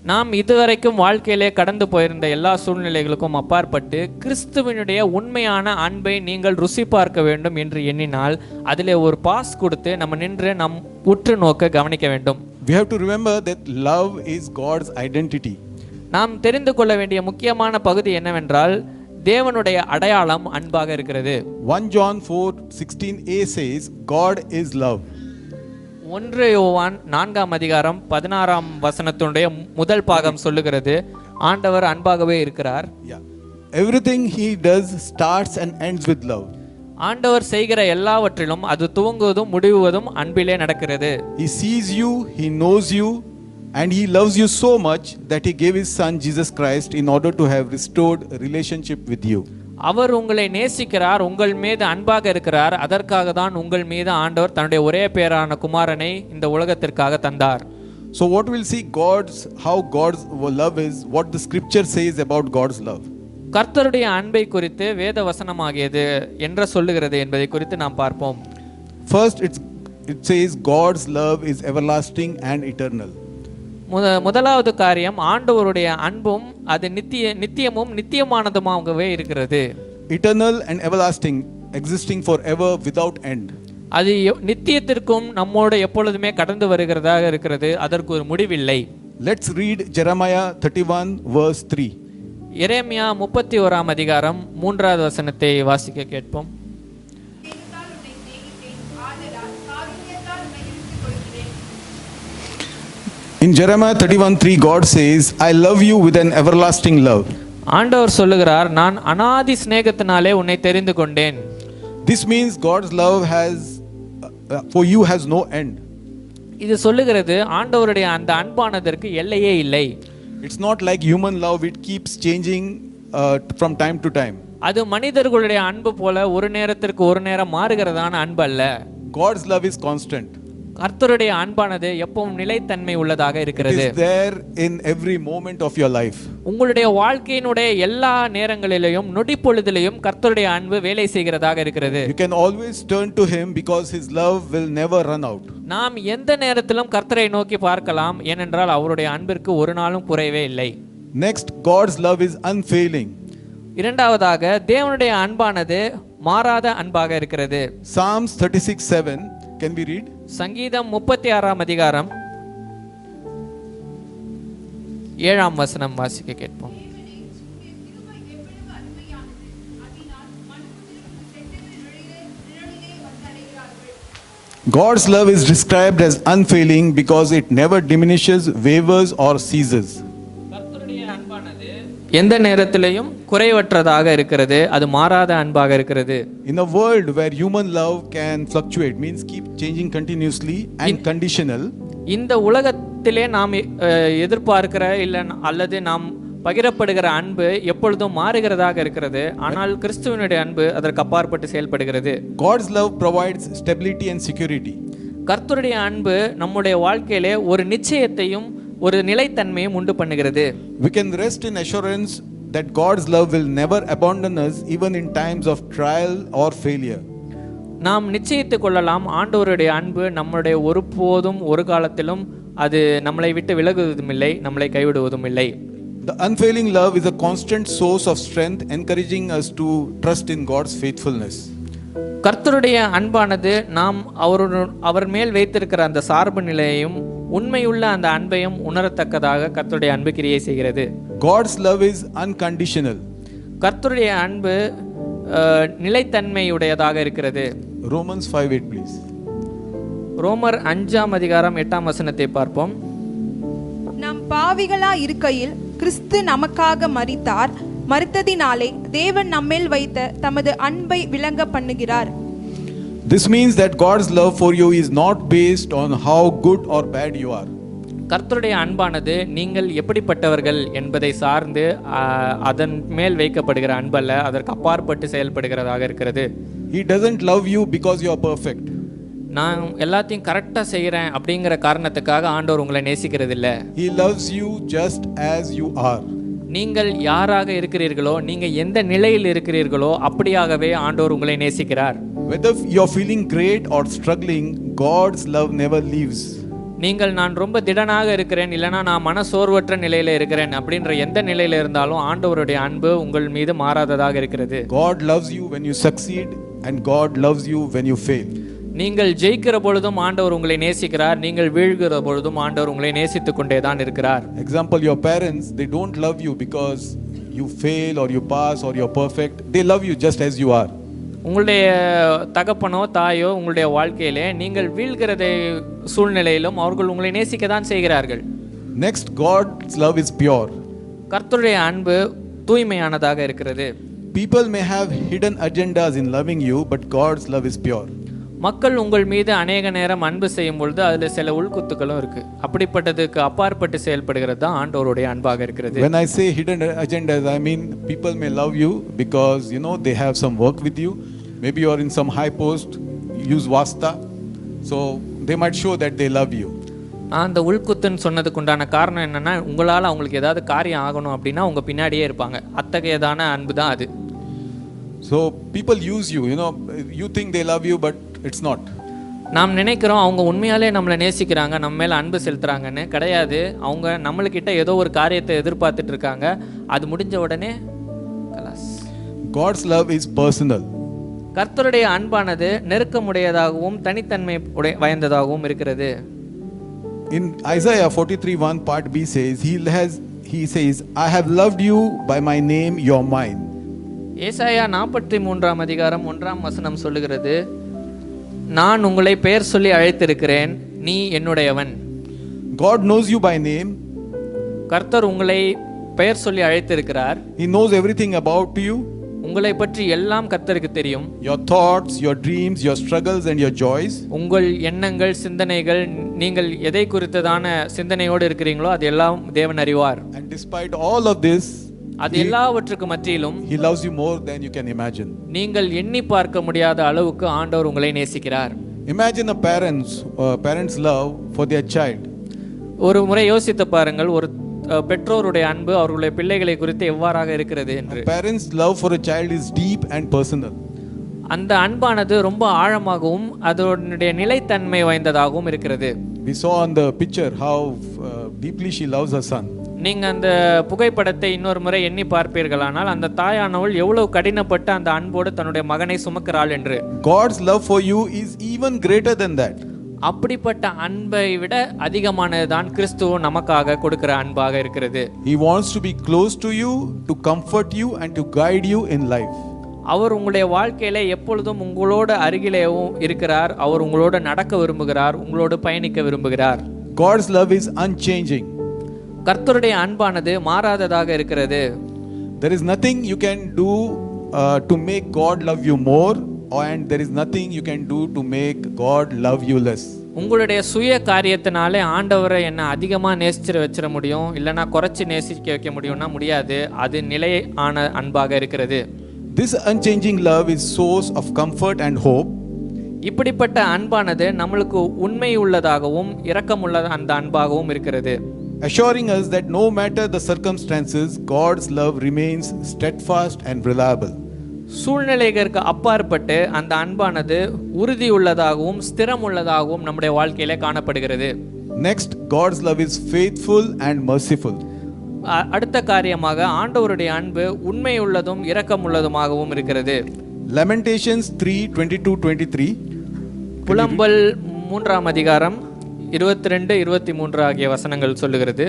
நாம் இதுவரைக்கும் வாழ்க்கையிலே கடந்து போயிருந்த எல்லா சூழ்நிலைகளுக்கும் அப்பாற்பட்டு கிறிஸ்துவனுடைய உண்மையான அன்பை நீங்கள் ருசி பார்க்க வேண்டும் என்று எண்ணினால் அதிலே ஒரு பாஸ் கொடுத்து நம்ம நின்று நம் உற்று நோக்க கவனிக்க வேண்டும். We have to remember that love is God's identity. நாம் தெரிந்து கொள்ள வேண்டிய முக்கியமான பகுதி என்னவென்றால் தேவனுடைய அடையாளம் அன்பாக இருக்கிறது. 1 John 4:16a says God is love. 1 யோவான் 4ஆம் அதிகாரம் 16ஆம் வசனத்தினுடைய முதல் பாகம் சொல்லுகிறது, ஆண்டவர் அன்பாகவே இருக்கிறார். Everything he does starts and ends with love. ஆண்டவர் செய்கிற எல்லாவற்றிலும் அது துவங்குவதும் முடிவுவதும் அன்பிலே நடக்கிறது. He sees you, he knows you, and he loves you so much that he gave his son Jesus Christ in order to have restored a relationship with you. அவர் உங்களை நேசிக்கிறார், உங்கள் மீது அன்பாக இருக்கிறார். அதற்காக தான் உங்கள் மீது ஆண்டவர் தன்னுடைய ஒரே பேரான குமாரனை இந்த உலகத்திற்காக தந்தார். So what we'll see how God's love is, what the scripture says about God's love. கர்த்தருடைய அன்பை குறித்து வேத வசனமாகியது என்ன சொல்லுகிறது என்பதை குறித்து நாம் பார்ப்போம். First it says God's love is everlasting and eternal. முதலாவது காரியம், ஆண்டவருடைய அன்பும் அது நித்தியமும் நித்தியமானதுமாகவே இருக்கிறது. Eternal and everlasting, existing forever without end. அது நித்தியத்திற்கும் நம்மோடு எப்பொழுதுமே கடந்து வருகிறதாக இருக்கிறது, அதற்கு ஒரு முடிவில்லை. Let's read Jeremiah 31 verse 3. எரேமியா 31ஆம் அதிகாரம் 3வது வசனத்தை வாசிக்க கேட்போம். In Jeremiah 31:3 God says, I love you with an everlasting love. ஆண்டவர் சொல்லுகிறார், நான் அநாதி சிநேகத்தினாலே உன்னை தெரிந்து கொண்டேன். This means God's love for you has no end. இது சொல்லுகிறது ஆண்டவருடைய அந்த அன்பானதற்கு எல்லையே இல்லை. It's not like human love, it keeps changing from time to time. அது மனிதர்களுடைய அன்பு போல ஒரு நேரத்திற்கு ஒரு நேரம் மாறுகிறதான அன்பு அல்ல. God's love is constant. கர்த்தருடைய அன்பானது எப்பவும் நிலைத்தன்மை உள்ளதாக இருக்கிறது. It is there in every moment of your life. உங்களுடைய வாழ்க்கையினுடைய எல்லா நேரங்களிலும் நொடி பொழுதிலும் கர்த்தருடைய அன்பு வேலை செய்கிறதாக இருக்கிறது. You can always turn to him because his love will never run out. நாம் எந்த நேரத்திலும் கர்த்தரை நோக்கி பார்க்கலாம், ஏனென்றால் அவருடைய அன்பிற்கு ஒரு நாளும் குறைவே இல்லை. Next, God's love is unfailing. இரண்டாவதாக தேவனுடைய அன்பானது மாறாத அன்பாக இருக்கிறது. Psalms 36:7, can we read? சங்கீதம் 36ஆம் அதிகாரம் 7ஆம் வசனம் வாசிக்க கேட்போம். God's love is described as unfailing because it never diminishes, wavers or ceases. கர்த்தருடைய அன்பானது எந்த நேரத்திலேயும் குறைவற்றதாக இருக்கிறது, அது மாறாத அன்பாக இருக்கிறது. In a world where human love can fluctuate, means keep changing continuously and conditional, இந்த உலகத்திலே நாம் எதிர்பார்க்கிற அல்லது நாம் பகிரப்படுகிற அன்பு எப்பொழுதும் மாறுகிறதாக இருக்கிறது. ஆனால் கிறிஸ்துவனுடைய அன்பு அதற்கு அப்பாற்பட்டு செயல்படுகிறது. God's love provides stability and security. கர்த்தருடைய அன்பு நம்முடைய வாழ்க்கையிலே ஒரு நிச்சயத்தையும் ஒரு நிலைத்தன்மையும் உண்டு பண்ணுகிறது. We can rest in assurance that God's love will never abandon us even in times of trial or failure. நாம் நிச்சயித்துக் கொள்ளலாம், ஆண்டவருடைய அன்பு நம்முடைய ஒருபோதும் ஒரு காலத்திலும் அது நம்மளை விட்டு விலகுவதும் இல்லை, நம்மளை கைவிடுவதும் இல்லை. The unfailing love is a constant source of strength, encouraging us to trust in God's faithfulness. கர்த்தருடைய அன்பானது நாம் அவர் மேல் வைத்திருக்கிற அந்த சார்பு நிலையையும் உண்மையுள்ள அந்த அன்பையும் உணரத்தக்கதாக கர்த்தருடைய அன்பு கிரியை செய்கிறது. God's love is unconditional. கர்த்தருடைய அன்பு நிலைத்தன்மையுடையதாக இருக்கிறது. Romans 5:8 please. ரோமர் 5:8 பார்ப்போம். நாம் பாவிகளா இருக்கையில் கிறிஸ்து நமக்காக மரித்தார். மரித்ததினாலே தேவன் நம்மேல் வைத்த தமது அன்பை விளங்க பண்ணுகிறார். This means that God's love for you is not based on how good or bad you are. கர்த்தருடைய அன்பானது நீங்கள் எப்படிப்பட்டவர்கள் என்பதை சார்ந்து அதன் மேல் வைக்கப்படுகிற அன்பல்ல, அதற்கு அப்பாற்பட்டு செயல்படுகிறதாக இருக்கிறது. He doesn't love you because you are perfect. நான் எல்லாத்தையும் கரெக்டாக செய்கிறேன் அப்படிங்கிற காரணத்துக்காக ஆண்டவர் உங்களை நேசிக்கிறது இல்லை. He loves you just as you are. நீங்கள் யாராக இருக்கிறீர்களோ, நீங்கள் எந்த நிலையில் இருக்கிறீர்களோ அப்படியாகவே ஆண்டவர் உங்களை நேசிக்கிறார். Whether you are feeling great or struggling, God's love never leaves. நீங்கள் நான் ரொம்ப திடனாக இருக்கிறேன், இல்லைனா நான் மனசோர்வற்ற நிலையில் இருக்கிறேன் அப்படின்ற எந்த நிலையில் இருந்தாலும் ஆண்டவருடைய அன்பு உங்கள் மீது மாறாததாக இருக்கிறது. God loves you when you succeed and God loves you when you fail. நீங்கள் ஜெயிக்கிற பொழுதும் ஆண்டவர் உங்களை நேசிக்கிறார், நீங்கள் வீழ்கிற பொழுதும் ஆண்டவர் உங்களை நேசித்துக் கொண்டே தான் இருக்கிறார். Example, your parents, they don't love you because you fail or you pass or you're perfect. They love you just as you are. உங்களுடைய தகப்பனோ தாயோ உங்களுடைய வாழ்க்கையிலே நீங்கள் வீழ்கிறதை சூழ்நிலையிலும் அவர்கள் உங்களை நேசிக்க தான் செய்கிறார்கள். Next, God's love is pure. கர்த்தருடைய அன்பு தூய்மையானதாக இருக்கிறது. People may have hidden agendas in loving you, but God's love is pure. மக்கள் உங்கள் மீது அநேக நேரம் அன்பு செய்யும் பொழுது அதில் சில உள்குத்துக்களும் இருக்கு. அப்படிப்பட்டதுக்கு அப்பாற்பட்டு செயல்படுகிறது தான் ஆண்டவருடைய அன்பாக இருக்கிறது. When I say hidden agendas, I mean people may love you because they have some work with you. Maybe you are in some high post, use vasta, so they might show that they love you. அந்த உள்குத்துன்னு சொன்னதுக்கு உண்டான காரணம் என்னன்னா, உங்களால் அவங்களுக்கு ஏதாவது காரியம் ஆகணும் அப்படின்னா உங்க பின்னாடியே இருப்பாங்க. அத்தகையதான அன்பு தான் அது. So people use you, you think they love you, but it's not. நாம் நினைக்கிறோம் அவங்க உண்மையாலே நம்மளை நேசிக்கிறாங்க, நம்ம மேலே அன்பு செலுத்துறாங்கன்னு. கிடையாது. அவங்க நம்மளுக்கிட்ட ஏதோ ஒரு காரியத்தை எதிர்பார்த்துட்டு இருக்காங்க. அது முடிஞ்ச உடனே கலாஸ். God's love is personal. கர்த்தருடைய அன்பானது நெருக்கமுடையதாகவும் தனித்தன்மை வாய்ந்ததாகவும் இருக்கிறது. In Isaiah 43:1 part B says, he says, I have loved you by my name, you're mine. ஏசாயா 43:1 சொல்லுகிறது, நான் உங்களை பெயர் சொல்லி அழைத்திருக்கிறேன், நீ என்னுடையவன். God knows you by name. கர்த்தர் உங்களை பெயர் சொல்லி அழைத்திருக்கிறார். He knows everything about you. உங்களை பற்றி எல்லாம் கர்த்தருக்கு தெரியும். Your thoughts, your dreams, your struggles and your joys. உங்கள் எண்ணங்கள், சிந்தனைகள், நீங்கள் எதை குறித்ததான சிந்தனையோடு இருக்கிறீங்களோ அது எல்லாம் தேவன் அறிவார். And despite all of this, அது எல்லாவற்றுக்கு மத்தியிலும் He loves you more than you can imagine. நீங்கள் எண்ணி பார்க்க முடியாத அளவுக்கு ஆண்டவர் உங்களை நேசிக்கிறார். Imagine a parent's love for their child. ஒரு முறை யோசித்து பாருங்கள், ஒரு பெற்றோருடைய அன்பு அவர்களுடைய பிள்ளைகளை குறித்து எவ்வாறாக இருக்கிறது என்று. Parents' love for a child is deep and personal. அந்த அன்பானது ரொம்ப ஆழமாகவும் அதனுடைய நிலைத்தன்மை வாய்ந்ததாகவும் இருக்கிறது. We saw on the picture how deeply she loves her son. நீங்க அந்த புகைப்படத்தை இன்னொரு முறை எண்ணி பார்ப்பீர்களானால் அந்த தாயானவள் எவ்வளவு கடினப்பட்டு அந்த அன்போடு தன்னுடைய மகனை சுமக்கிறாள் என்று. God's love for you is even greater than that. அப்படிப்பட்ட அன்பை விட அதிகமானதுதான் கிறிஸ்துவ நமக்காக கொடுக்கிற அன்பாக இருக்கிறது. He wants to be close to you, to comfort you and to guide you in life. அவர் உங்களுடைய வாழ்க்கையில எப்பொழுதும் உங்களோட அருகிலேயும் இருக்கிறார். அவர் உங்களோட நடக்க விரும்புகிறார், உங்களோடு பயணிக்க விரும்புகிறார். God's love is unchanging. கர்த்தருடைய அன்பானது மாறாததாக இருக்கிறது. There is nothing you can do to make God love you more, and there is nothing you can do to make God love you less. உங்களுடைய சுய காரியத்தினாலே ஆண்டவரை என்ன அதிகமாக நேசிச்சு வச்சிட முடியும், இல்லைன்னா குறைச்சி நேசிக்க வைக்க முடியும்னா முடியாது. அது நிலையான அன்பாக இருக்கிறது. This unchanging love is source of comfort and hope. இப்படிப்பட்ட அன்பானது நம்மளுக்கு உண்மை உள்ளதாகவும் இரக்கமுள்ள அந்த அன்பாகவும் இருக்கிறது. Assuring us that no matter the circumstances, God's love remains steadfast and reliable. சூழ்நிலைகளுக்கு அப்பாற்பட்டு அந்த அன்பானது உறுதி உள்ளதாகவும் ஸ்திரம் உள்ளதாகவும் நம்முடைய வாழ்க்கையில காணப்படுகிறது. Next, God's love is faithful and merciful. அடுத்த காரியமாக ஆண்டவருடைய அன்பு உண்மை உள்ளதும் இரக்கம் உள்ளதுமாகவும் இருக்கிறது. Lamentations 3:22-23. புலம்பல் 3ஆம் அதிகாரம் 22-23 ஆகிய வசனங்கள் சொல்லுகிறது.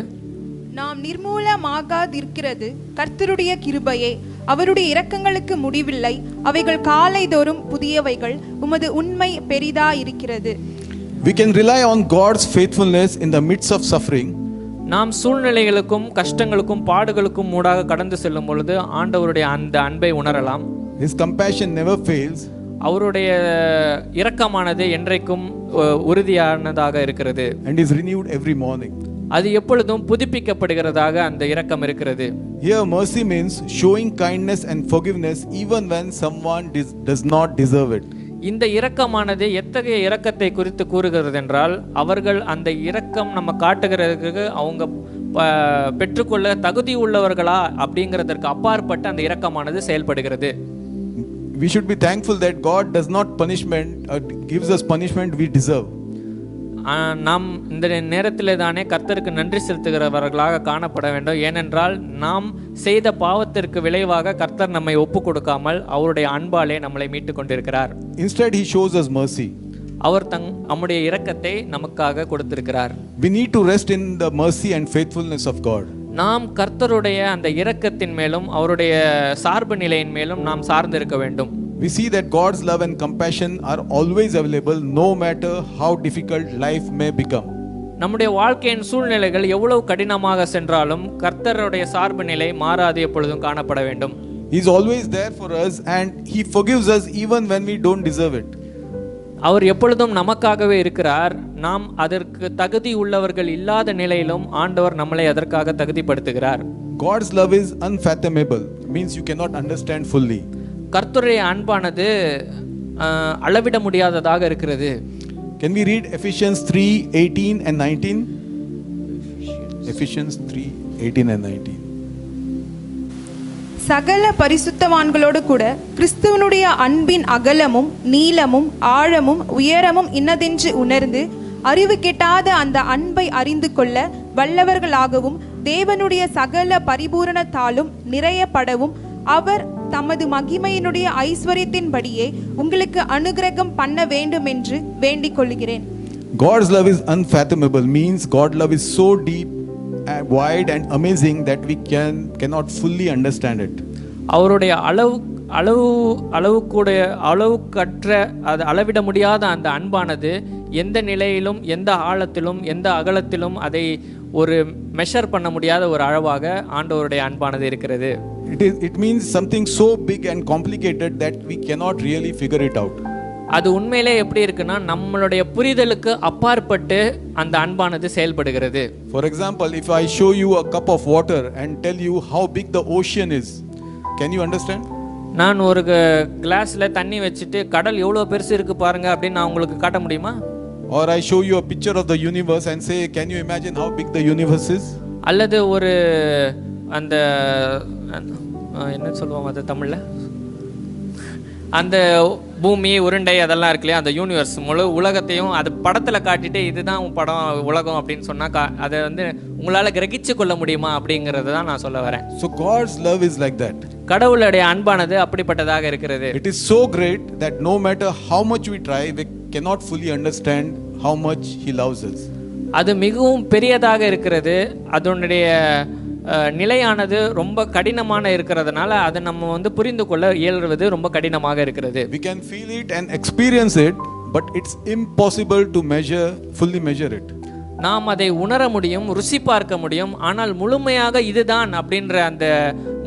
நாம் நிர்மூலமாகாதிருக்கிறது கர்த்தருடைய கிருபையே, அவருடைய இரக்கங்களுக்கு முடிவில்லை, அவைகள் காலைதோறும் புதியவைகள், உமது உண்மை பெரிதா இருக்கிறது. We can rely on God's faithfulness in the midst of suffering. நாம் சூழ்நிலைகளுக்கும் கஷ்டங்களுக்கும் பாடுகளுக்கும் மூடாக கடந்து செல்லும் பொழுது ஆண்டவருடைய அந்த அன்பை உணரலாம். His compassion never fails. அவருடைய இரக்கமானது என்றைக்கும் உறுதியானதாக இருக்கிறது. And is renewed every morning. அது எப்பொழுதும் புதுப்பிக்கப்படுகிறதாக அந்த இரக்கம் இருக்கிறது. Here mercy means showing kindness and forgiveness even when someone does not deserve it. இந்த இரக்கமானது எத்தகைய இரக்கத்தை குறித்து கூறுகிறது என்றால், அவர்கள் அந்த இரக்கம் நம்ம காட்டுகிறதுக்கு அவங்க பெற்றுக்கொள்ள தகுதி உள்ளவர்களா அப்படிங்கிறதற்கு அப்பாற்பட்ட அந்த இரக்கமானது செயல்படுகிறது. We should be thankful that God does not gives us punishment we deserve. நாம் இந்த நேரத்திலே தானே கர்த்தருக்கு நன்றி செலுத்துகிறவர்களாக காணப்பட வேண்டும். ஏனென்றால் நாம் செய்த பாவத்திற்கு விளைவாக கர்த்தர் நம்மை ஒப்பு கொடுக்காமல் அவருடைய அன்பாலே நம்மளை மீட்டு கொண்டிருக்கிறார். Instead he shows us mercy. அவர் நம்முடைய இரக்கத்தை நமக்காக கொடுத்திருக்கிறார். We need to rest in the mercy and faithfulness of God. நாம் கர்த்தருடைய அந்த இரக்கத்தின் மேலும் அவருடைய சார்பு நிலையின் மேலும் நாம் சார்ந்திருக்க வேண்டும். We see that God's love and compassion are always available no matter how difficult life may become. நம்முடைய வாழ்க்கையின் சூழ்நிலைகள் எவ்வளவு கடினமாக சென்றாலும் கர்த்தருடைய சார்பு நிலை மாறாது எப்பொழுதும் காணப்பட வேண்டும். He is always there for us and he forgives us even when we don't deserve it. அவர் எப்பொழுதும் நமக்காகவே இருக்கிறார். நாம் அதற்கு தகுதி உள்ளவர்கள் இல்லாத நிலையிலும் ஆண்டவர் நம்மளை அதற்காக தகுதிப்படுத்துகிறார். God's love is unfathomable, means you cannot understand fully. கர்த்தருடைய அன்பானது அளவிட முடியாததாக இருக்கிறது. Can we read Ephesians 3:18 and 19? Ephesians 3:18 and 19. சகல பரிசுத்தவான்களோடு கூட கிறிஸ்துவனுடைய அன்பின் அகலமும் நீளமும் ஆழமும் உயரமும் இன்னதென்று உணர்ந்து அறிவு கெட்டாத அந்த அன்பை அறிந்து கொள்ள வல்லவர்களாகவும் தேவனுடைய சகல பரிபூரணத்தாலும் நிறையப்படவும் அவர் தமது மகிமையினுடைய ஐஸ்வர்யத்தின்படியே உங்களுக்கு அனுக்கிரகம் பண்ண வேண்டும் என்று வேண்டிக் கொள்கிறேன். God's love is unfathomable, means God's love is so deep and wide and amazing that we cannot fully understand it. அவருடைய அளவுக்கற்ற அது அளவிட முடியாத அந்த அன்பானது எந்த நிலையிலும் எந்த ஆழத்திலும் எந்த அகலத்திலும் அதை ஒரு மெஷர் பண்ண முடியாத ஒரு அளவாக ஆண்டவருடைய அன்பானது இருக்கிறது. It means something so big and complicated that we cannot really figure it out. அது உண்மையிலே எப்படி இருக்குன்னா நம்மளுடைய புரிதலுக்கு அப்பாற்பட்டு அந்த அன்பானது செயல்படுகிறது. For example, if I show you a cup of water and tell you how big the ocean is, can you understand? நான் ஒரு கிளாஸ்ல தண்ணி வச்சுட்டு கடல் எவ்வளவு பெருசு இருக்கு பாருங்க அப்படின்னு நான் உங்களுக்கு காட்ட முடியுமா? Or I show you a picture of the universe and say, can you imagine how big the universe is? அல்லது ஒரு அந்த என்ன சொல்லுவோம் அது தமிழ்ல, அந்த பூமி உருண்டை அதெல்லாம் இருக்கு இல்லையா, அந்த யூனிவர்ஸ் முழு உலகத்தையும் அது படத்தில் காட்டிட்டு இதுதான் படம் உலகம் அப்படின்னு சொன்னால் அதை வந்து உங்களால் கிரகிச்சு கொள்ள முடியுமா அப்படிங்கிறது தான் நான் சொல்ல வரேன். So God's love is like that. கடவுளுடைய அன்பானது அப்படிப்பட்டதாக இருக்கிறது. It is so great that no matter how much we try, we cannot fully understand how much He loves us. அது மிகவும் பெரியதாக இருக்கிறது. அதனுடைய நிலையானது ரொம்ப கடினமான இருக்கிறதுனால அதை நம்ம வந்து புரிந்து கொள்ள இயல்வது ரொம்ப கடினமாக இருக்கிறது. We can feel it and experience it, but it's impossible to fully measure it. நாம் அதை உணர முடியும், ருசி பார்க்க முடியும், ஆனால் முழுமையாக இதுதான் அப்படின்ற அந்த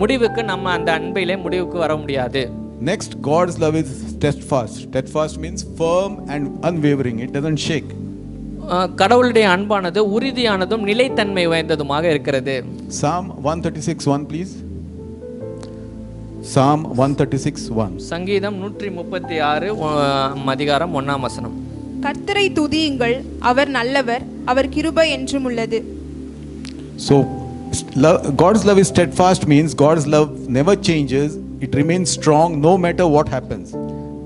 முடிவுக்கு நம்ம அந்த அன்பிலே முடிவுக்கு வர முடியாது. Next, God's love is steadfast. Steadfast means firm and unwavering. It doesn't shake. கடவுளுடைய அன்பானது உறுதியானதும் நிலைத்தன்மை வாய்ந்ததுமாக இருக்கிறது. Psalm 136:1 please. Psalm 136:1. சங்கீதம் 136 அதிகாரம் 1ஆம் வசனம். கர்த்தரை துதியுங்கள், அவர் நல்லவர், அவர் கிருபை என்றும் உள்ளது. So God's love is steadfast means God's love never changes. It remains strong no matter what happens.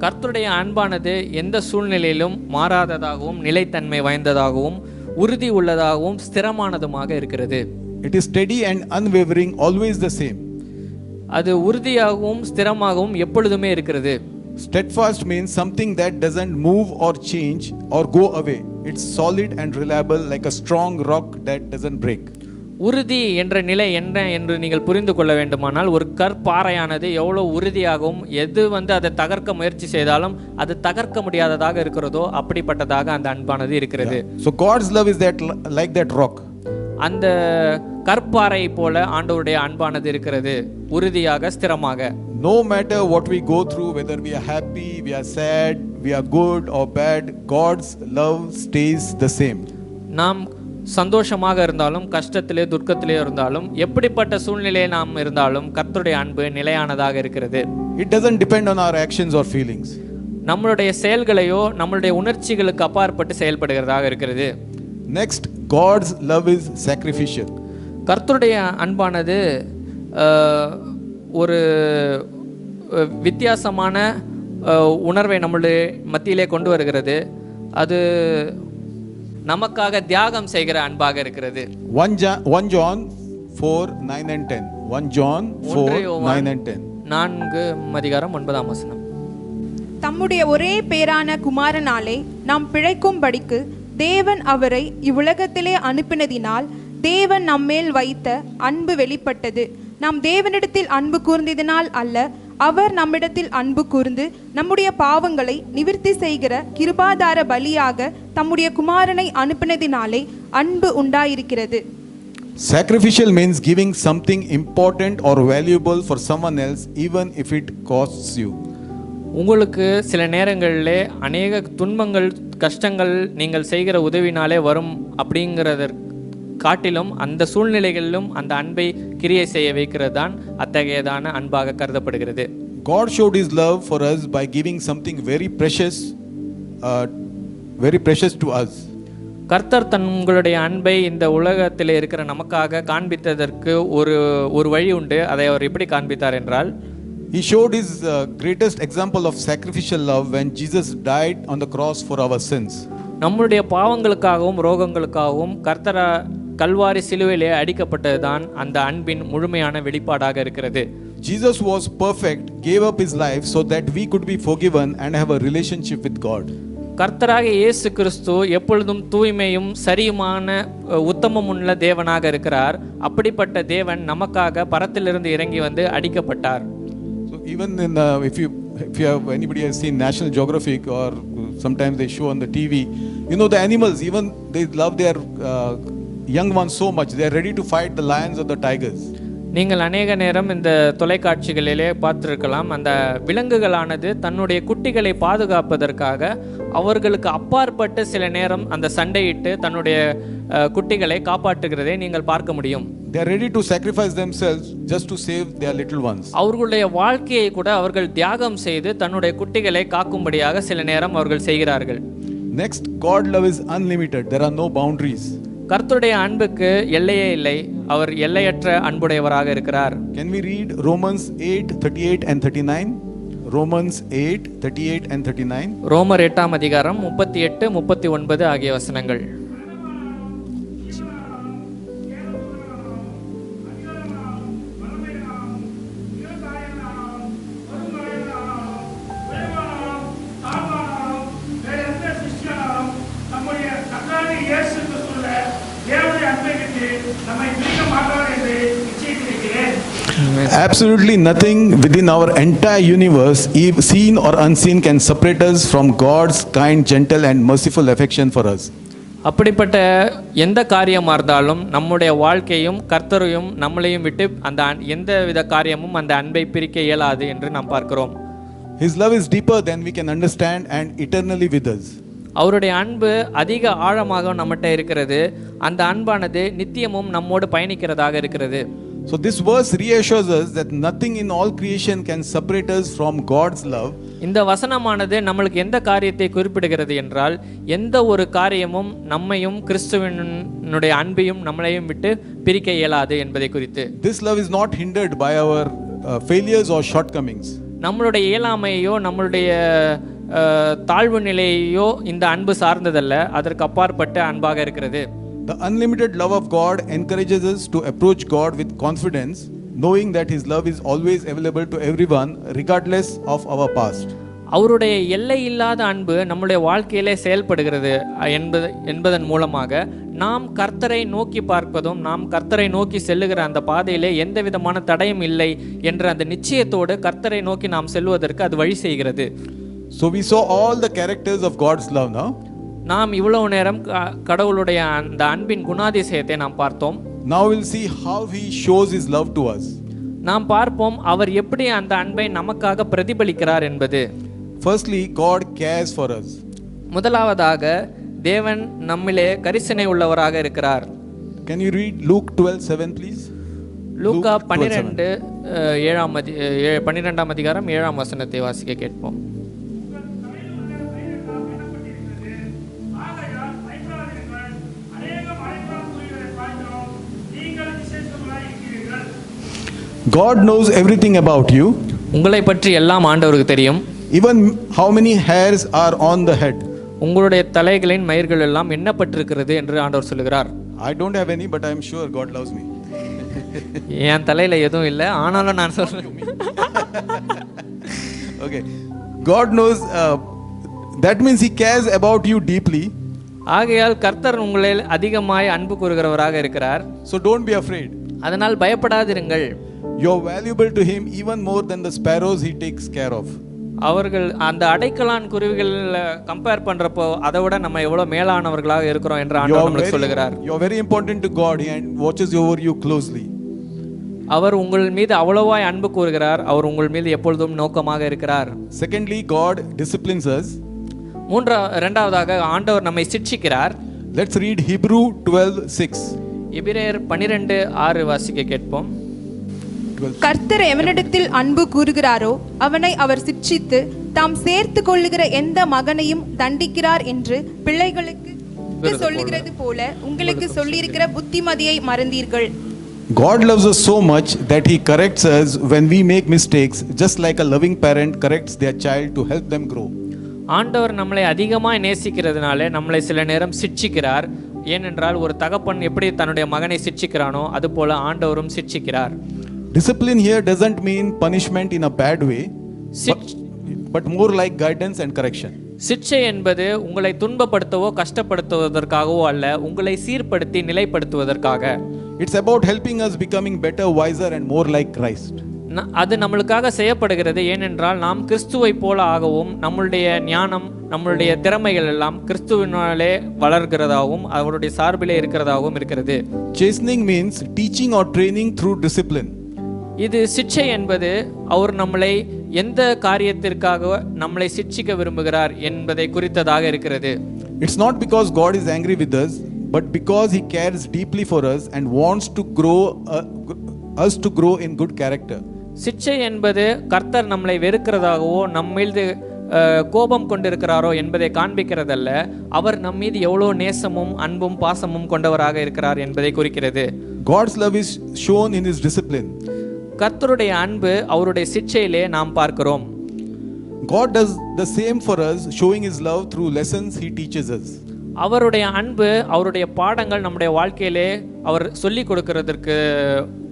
கர்த்தருடைய அன்பானது எந்த சூழ்நிலையிலும் மாறாததாகவும் நிலைத்தன்மை வாய்ந்ததாகவும் உறுதி உள்ளதாகவும் ஸ்திரமானதுமாக இருக்கிறது. It is steady and unwavering, always the same. அது உறுதியாகவும் ஸ்திரமாகவும் எப்பொழுதுமே இருக்கிறது. Steadfast means something that doesn't move or change or go away. It's solid and reliable like a strong rock that doesn't break. உறுதி என்ற நிலை என்ன என்று நீங்கள் புரிந்து கொள்ள வேண்டுமானால், ஒரு கற்பாறையானது எவ்வளோ உறுதியாகவும் எது அதை தகர்க்க முயற்சி செய்தாலும் அது தகர்க்க முடியாததாக இருக்கிறதோ அப்படிப்பட்டதாக அந்த அன்பானது இருக்கிறது. So God's love is that like that rock. அந்த கற்பாறை போல ஆண்டவருடைய அன்பானது இருக்கிறது, உறுதியாக ஸ்திரமாக. No matter what we go through, whether we are happy, we are sad, we are good or bad, God's love stays the same. நாம் சந்தோஷமாக இருந்தாலும் கஷ்டத்திலே துக்கத்திலே இருந்தாலும் எப்படிப்பட்ட சூழ்நிலையை நாம் இருந்தாலும் கர்த்தருடைய அன்பு நிலையானதாக இருக்கிறது. It doesn't depend on our actions or feelings. நம்மளுடைய செயல்களையோ நம்மளுடைய உணர்ச்சிகளுக்கு அப்பாற்பட்டு செயல்படுகிறதாக இருக்கிறது. Next, God's love is sacrificial. கர்த்தருடைய அன்பானது ஒரு வித்தியாசமான உணர்வை நம்மளுடைய மத்தியிலே கொண்டு வருகிறது. அது நமக்காக தியாகம் செய்கிற அன்பாக இருக்கிறது. 1 John 4:9 and 10. 1 John 4:9 and 10. 4 அதிகாரம் 9ஆம் வசனம். தம்முடைய ஒரே பேரான குமாரனாலே நாம் பிழைக்கும்படிக்கு தேவன் அவரை இவ்வுலகத்திலே அனுப்பினதினால் தேவன் நம்மேல் வைத்த அன்பு வெளிப்பட்டது. நாம் தேவனிடத்தில் அன்பு கூர்ந்ததினால் அல்ல, அவர் நம்மிடத்தில் அன்பு கூர்ந்து நம்முடைய பாவங்களை நிவிர்த்தி செய்கிற கிருபாதார பலியாக தம்முடைய குமாரனை அனுப்பினதினாலே அன்பு உண்டாயிருக்கிறது. Sacrificial means giving something important or valuable for someone else even if it costs you. உங்களுக்கு சில நேரங்களிலே அநேக துன்பங்கள் கஷ்டங்கள் நீங்கள் செய்கிற உதவினாலே வரும் அப்படிங்கிறத காட்டிலும் அந்த சூழ்நிலைகளிலும் அந்த அன்பை கிரியை செய்ய வைக்கிறது தான் அத்தகையதான அன்பாக கருதப்படுகிறது. God showed his love for us by giving something very precious to us. கர்த்தர் தங்களுடைய அன்பை இந்த உலகத்தில் இருக்கிற நமக்காக காண்பித்ததற்கு ஒரு வழி உண்டு. அதை அவர் எப்படி காண்பித்தார் என்றால், He showed his greatest example of sacrificial love when Jesus died on the cross for our sins. நம்முடைய பாவங்களுக்காகவும் ரோகங்களுக்காகவும் கர்த்தர் கல்வாரி சிலுவையிலே அடிக்கப்பட்டதுதான் அந்த அன்பின் முழுமையான வெளிப்பாடாக இருக்கிறது. Jesus was perfect, gave up his life so that we could be forgiven and have a relationship with God. கர்த்தராக இயேசு கிறிஸ்து எப்பொழுதும் தூய்மையும் சரியுமான உத்தமம் உள்ள தேவனாக இருக்கிறார். அப்படிப்பட்ட தேவன் நமக்காக பரத்திலிருந்து இறங்கி அடிக்கப்பட்டார். So even in if you have anybody has seen National Geographic or sometimes they show on the TV, the animals, even they love their young ones so much, they are ready to fight the lions or the tigers. நீங்கள் அநேக நேரம் இந்த தொலைக்காட்சிகளிலே பார்த்திருக்கலாம். அந்த விலங்குகளானது தன்னுடைய குட்டிகளை பாதுகாப்பதற்காக அவர்களுக்கு அப்பாற்பட்டு சில நேரம் அந்த சண்டையிட்டு தன்னுடைய குட்டிகளை காப்பாற்றுகிறதை நீங்கள் பார்க்க முடியும். They are ready to sacrifice themselves just to save their little ones. அவர்களுடைய வாழ்க்கையை கூட அவர்கள் தியாகம் செய்து தன்னுடைய குட்டிகளை காக்கும்படியாக சில நேரம் அவர்கள் செய்கிறார்கள். Next, God love is unlimited. There are no boundaries. கர்த்தருடைய அன்புக்கு எல்லையே இல்லை. அவர் எல்லையற்ற அன்புடையவராக இருக்கிறார். Can we read Romans 8:38 and 39? Romans 8:38 and 39. ரோமர் 8ஆம் அதிகாரம் 38 39 ஆகிய வசனங்கள். Absolutely nothing within our entire universe, seen or unseen, can separate us from God's kind, gentle and merciful affection for us. அப்படிப்பட்ட எந்த காரியமாக இருந்தாலும் நம்முடைய வாழ்க்கையும் கர்த்தரையும் நம்மளையும் விட்டு அந்த எந்த வித காரியமும் அந்த அன்பை பிரிக்க இயலாது என்று நாம் பார்க்கிறோம். His love is deeper than we can understand and eternally with us. அவருடைய அன்பு அதிக ஆழமாக நம்மகிட்ட இருக்கிறது. அந்த அன்பானது நித்தியமும் நம்மோடு பயணிக்கிறதாக இருக்கிறது. So this verse reassures us that nothing in all creation can separate us from God's love. இந்த வசனமானது நம்மளுக்கு எந்த காரியத்தை குறிப்பிடுகிறது என்றால், எந்த ஒரு காரியமும் நம்மையும் கிறிஸ்துவினுடைய அன்பையும் நம்மளையும் விட்டு பிரிக்க இயலாது என்பதை குறித்து. This love is not hindered by our failures or shortcomings. நம்மளுடைய இயலாமையோ நம்மளுடைய தாழ்வு நிலையோ இந்த அன்பு சார்ந்ததல்ல, அதற்கு அப்பாற்பட்ட அன்பாக இருக்கிறது. The unlimited love of God encourages us to approach God with confidence, knowing that His love is always available to everyone, regardless of our past. அவருடைய எல்லை இல்லாத அன்பு நம்முடைய வாழ்க்கையிலே செயல்படுகிறது என்பதன் மூலமாக நாம் கர்த்தரை நோக்கி பார்ப்பதும், நாம் கர்த்தரை நோக்கி செல்லுகிற அந்த பாதையிலே எந்த விதமான தடையும் இல்லை என்ற அந்த நிச்சயத்தோடு கர்த்தரை நோக்கி நாம் செல்வதற்கு அது வழி செய்கிறது. So we saw all the characters of God's love now. நாம் இவ்வளவு நேரம் கடவுளுடைய அந்த அன்பின் குணாதிசயத்தை நாம் பார்த்தோம். Now we'll see how He shows His love to us. நாம் பார்ப்போம் அவர் எப்படி அந்த அன்பை நமக்காக பிரதிபலிக்கிறார் என்பது. Firstly, God cares for us. முதலாவதாக தேவன் நம்மிலே கரிசனை உள்ளவராக இருக்கிறார். Can you read Luke 12:7 please? லூக்கா 12:7 அதிகாரம் 7ஆம் வசனத்தை வாசிக்க கேட்போம். God knows everything about you. உங்களை பற்றி எல்லாம் ஆண்டவருக்கு தெரியும். Even how many hairs are on the head. உங்களுடைய தலைகளின் மயிர்கள் எல்லாம் எண்ணப்பட்டிருக்கிறது என்று ஆண்டவர் சொல்லுகிறார். I don't have any, but I am sure God loves me. என் தலையில எதுவும் இல்லை, ஆனாலும் நான் சொல்றேன். Okay, God knows. That means He cares about you deeply. ஆகையால் கர்த்தர் உங்களை அதிகமாய் அன்பு கூறுகிறவராக இருக்கிறார். So don't be afraid. அதனால் பயப்படாதிருங்கள். You're valuable to Him even more than the sparrows He takes care of. அவர்கள் அந்த அடைக்கலான் குருவிகள் கம்பேர் பண்றப்போ அதை விட நம்ம எவ்வளவு மேலானவர்களாக இருக்கிறோம் என்று ஆண்டவர் நமக்கு சொல்லுகிறார். You're very important to God and watches over you closely. அவர் உங்கள் மீது அவ்வளவாய் அன்பு கூறுகிறார். அவர் உங்கள் மீது எப்பொழுதும் நோக்கமாக இருக்கிறார். Secondly, God disciplines us. இரண்டாவதாக ஆண்டவர் நம்மை சிட்சிக்கிறார். Let's read Hebrew 12:6. எபிரேயர் 12:6 வாசிக்க கேட்போம். கர்த்தர் எவனிடத்தில் அன்பு கூறுகிறாரோ அவனை அவர் சிட்சித்து தாம் சேர்த்து கொள்ளுகிற எந்த மகனையும் தண்டிக்கிறார் என்று பிள்ளைகளுக்கு சொல்லுகிறது போல உங்களுக்கு சொல்லியிருக்கிற புத்திமதியை மறந்தீர்கள். God loves us so much that He corrects us when we make mistakes, just like a loving parent corrects their child to help them grow. ஆண்டவர் நம்மளை அதிகமாய் நேசிக்கிறதுனால நம்மளை சில நேரம் சிட்சிக்கிறார். ஏனென்றால் ஒரு தகப்பன் எப்படி தன்னுடைய மகனை சிட்சிக்கிறானோ அது போல ஆண்டவரும் சிட்சிக்கிறார். Discipline here doesn't mean punishment in a bad way, but more like guidance and correction. சிட்சை என்பது உங்களை துன்பப்படுத்தவோ கஷ்டப்படுத்துவதற்காகவோ அல்ல, உங்களை சீர்படுத்தி நிலைப்படுத்துவதற்காக. It's about helping us becoming better, wiser and more like Christ. அது நம்மளுக்காக செய்யப்படுகிறது. ஏனென்றால் நாம் கிறிஸ்துவை போல ஆகவும் நம்மளுடைய ஞானம் நம்மளுடைய திறமைகள் எல்லாம் கிறிஸ்துவினாலே வளர்கிறதாகவும் அவருடைய சார்பிலே இருக்கிறதாகவும் இருக்கிறது. Chastening means teaching or training through discipline. இது சிட்சை என்பது அவர் நம்மளை எந்த காரியத்திற்காக நம்மளை சிட்சிக்க விரும்புகிறார் என்பதை குறித்ததாக இருக்கிறது. It's not because God is angry with us, but because He cares deeply for us and wants to grow us to grow in good character. சிட்சை என்பது கர்த்தர் நம்மளை வெறுக்கிறதாகவோ நம்மீது கோபம் கொண்டிருக்கிறாரோ என்பதை காண்பிக்கிறதல்ல, அவர் நம்மீது எவ்வளவு நேசமும் அன்பும் பாசமும் கொண்டவராக இருக்கிறார் என்பதை குறிக்கிறது. God's love is shown in His discipline. கர்த்தருடைய அன்பு அவருடைய சிட்சையிலே நாம் பார்க்கிறோம். God does the same for us, showing His love through lessons He teaches us. அவருடைய அன்பு அவருடைய பாடங்கள் நம்முடைய வாழ்க்கையிலே அவர் சொல்லிக் கொடுக்கிறதற்கு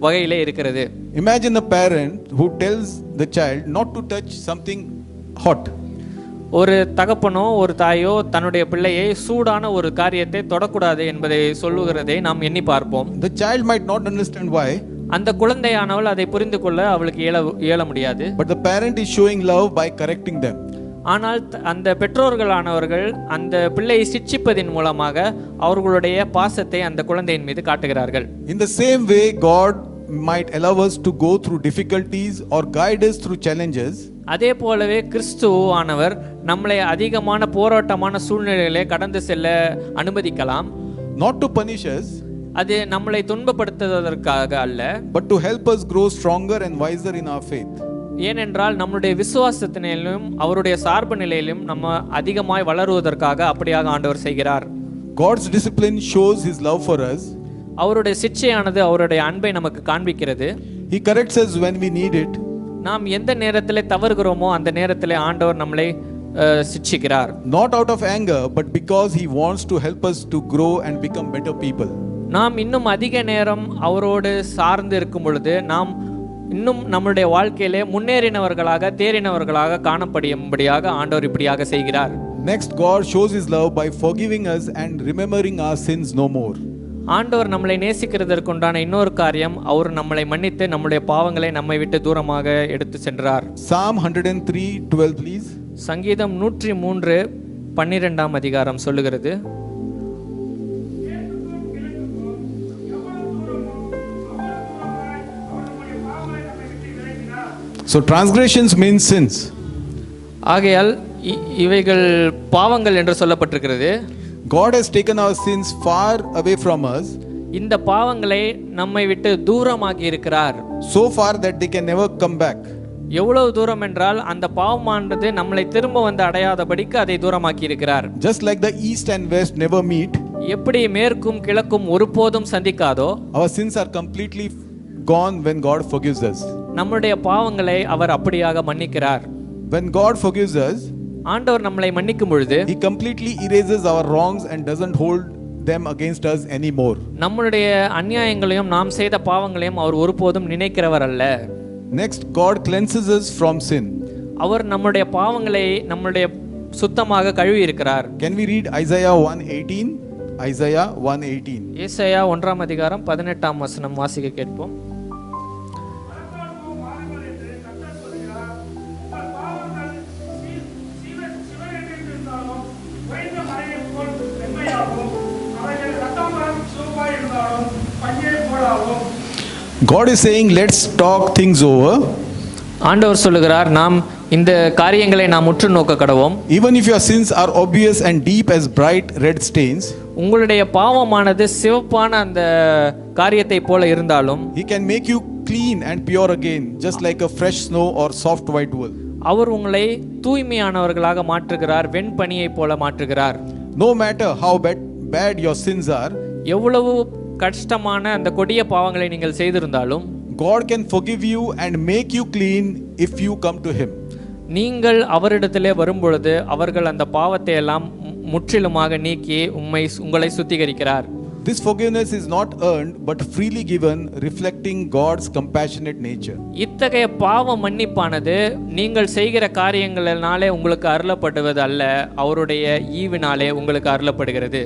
வகையிலே இருக்கிறது. Imagine a parent who tells the child not to touch something hot. ஒரு தகப்பனோ ஒரு தாயோ தன்னுடைய பிள்ளையை சூடான ஒரு காரியத்தை தொடக்கூடாது என்பதை சொல்லுகிறதை நாம் எண்ணி பார்ப்போம். The child might not understand why. அந்த குழந்தையானவள் அதை புரிந்து கொள்ள அவளுக்கு இயல முடியாது. But the parent is showing love by correcting them. ஆனால் அந்த பெற்றோர்களானவர்கள் அந்த பிள்ளையை சிட்சிப்பதின் மூலமாக அவர்களுடைய பாசத்தை அந்த குழந்தையின் மீது காட்டுகிறார்கள். In the same way, God might allow us to go through difficulties or guide us through challenges. அதே போலவே கிறிஸ்துவானவர் நம்மளை அதிகமான போராட்டமான சூழ்நிலைகளை கடந்து செல்ல அனுமதிக்கலாம். Not to punish us, அது நம்மளை துன்பப்படுத்துவதற்காக அல்ல, but to help us grow stronger and wiser in our faith. ஏனென்றால் நம்முடைய விசுவாசத்திலும் அவருடைய சார்பு நிலையிலும் நம்ம அதிகமாய் வளருவதற்காக அப்படியாக ஆண்டவர் செய்கிறார். God's discipline shows his love for us. அவருடைய சிட்சையானது அவருடைய அன்பை நமக்கு காண்பிக்கிறது. He corrects us when we need it. நாம் எந்த நேரத்திலே தவறுகிறோமோ அந்த நேரத்திலே ஆண்டவர் நம்மளை சிட்சிக்கிறார். Not out of anger, but because he wants to help us to grow and become better people. நாம் இன்னும் அதிக நேரம் அவரோடு சார்ந்து இருக்கும் பொழுது நாம் இன்னும் நம்முடைய வாழ்க்கையிலே முன்னேறினவர்களாக தேறினவர்களாக காணப்படும்படியாக ஆண்டவர் இப்படியாக செய்கிறார். Next, God shows his love by forgiving us and remembering our sins no more. ஆண்டவர் நம்மளை நேசிக்கிறதற்குண்டான இன்னொரு காரியம், அவர் நம்மளை மன்னித்து நம்முடைய பாவங்களை நம்மை விட்டு தூரமாக எடுத்து சென்றார். Psalm 103:12 please. சங்கீதம் 103:12 அதிகாரம் சொல்லுகிறது, So transgressions means sins. ஆகையால் இவைகள் பாவங்கள் என்று சொல்லப்பட்டிருக்கிறது. God has taken our sins far away from us, இந்த பாவங்களை நம்மை விட்டு தூரமாக்கி இருக்கிறார். so far that they can never come back. எவ்வளவு தூரம் என்றால் அந்த பாவமானது நம்மளை திரும்ப வந்து அடையாதபடிக்கு அதை தூரமாக்கி இருக்கிறார். Just like the east and west never meet, எப்படி மேற்கும் கிழக்கும் ஒருபோதும் சந்திக்காதோ, our sins are completely gone when God forgives us. நம்முடைய பாவங்களை அவர் அப்படியாக மன்னிக்கிறார். When God forgives us, ஆண்டவர் நம்மளை மன்னிக்கும் பொழுது he completely erases our wrongs and doesn't hold them against us anymore. நம்முடைய அநியாயங்களையும் நாம் செய்த பாவங்களையும் அவர் ஒருபோதும் நினைக்கிறவர் அல்ல. Next, God cleanses us from sin. அவர் நம்முடைய பாவங்களை நம்முடைய சுத்தமாக கழுவி இருக்கிறார். Can we read Isaiah 1:18? Isaiah 1:18. ஏசாயா 1:18 வாசிக்க கேட்போம். God is saying, let's talk things over. ஆண்டவர் சொல்லுகிறார், நாம் இந்த காரியங்களை நாம் உற்று நோக்க கடவோம். Even if your sins are obvious and deep as bright red stains, உங்களுடைய பாவமானது சிவப்பான அந்த காரியத்தை போல இருந்தாலும் he can make you clean and pure again, just like a fresh snow or soft white wool. அவர் உங்களை தூய்மையானவர்களாக மாற்றுகிறார், வெண்பனியை போல மாற்றுகிறார். No matter how bad your sins are, எவ்வளவு கஷ்டமான அந்த கொடிய பாவங்களை நீங்கள் செய்திருந்தாலும் God can forgive you and make you clean if you come to him. நீங்கள் அவரிடத்திலே வரும்பொழுது அவர்கள் அந்த பாவத்தை எல்லாம் முற்றிலுமாக நீக்கி உங்களை சுத்திகரிக்கிறார். This forgiveness is not earned but freely given, reflecting God's compassionate nature. இத்தகைய பாவ மன்னிப்பானது நீங்கள் செய்கிற காரியங்களினாலே உங்களுக்கு அருளப்படுவது அல்ல, அவருடைய ஈவினாலே உங்களுக்கு அருளப்படுகிறது.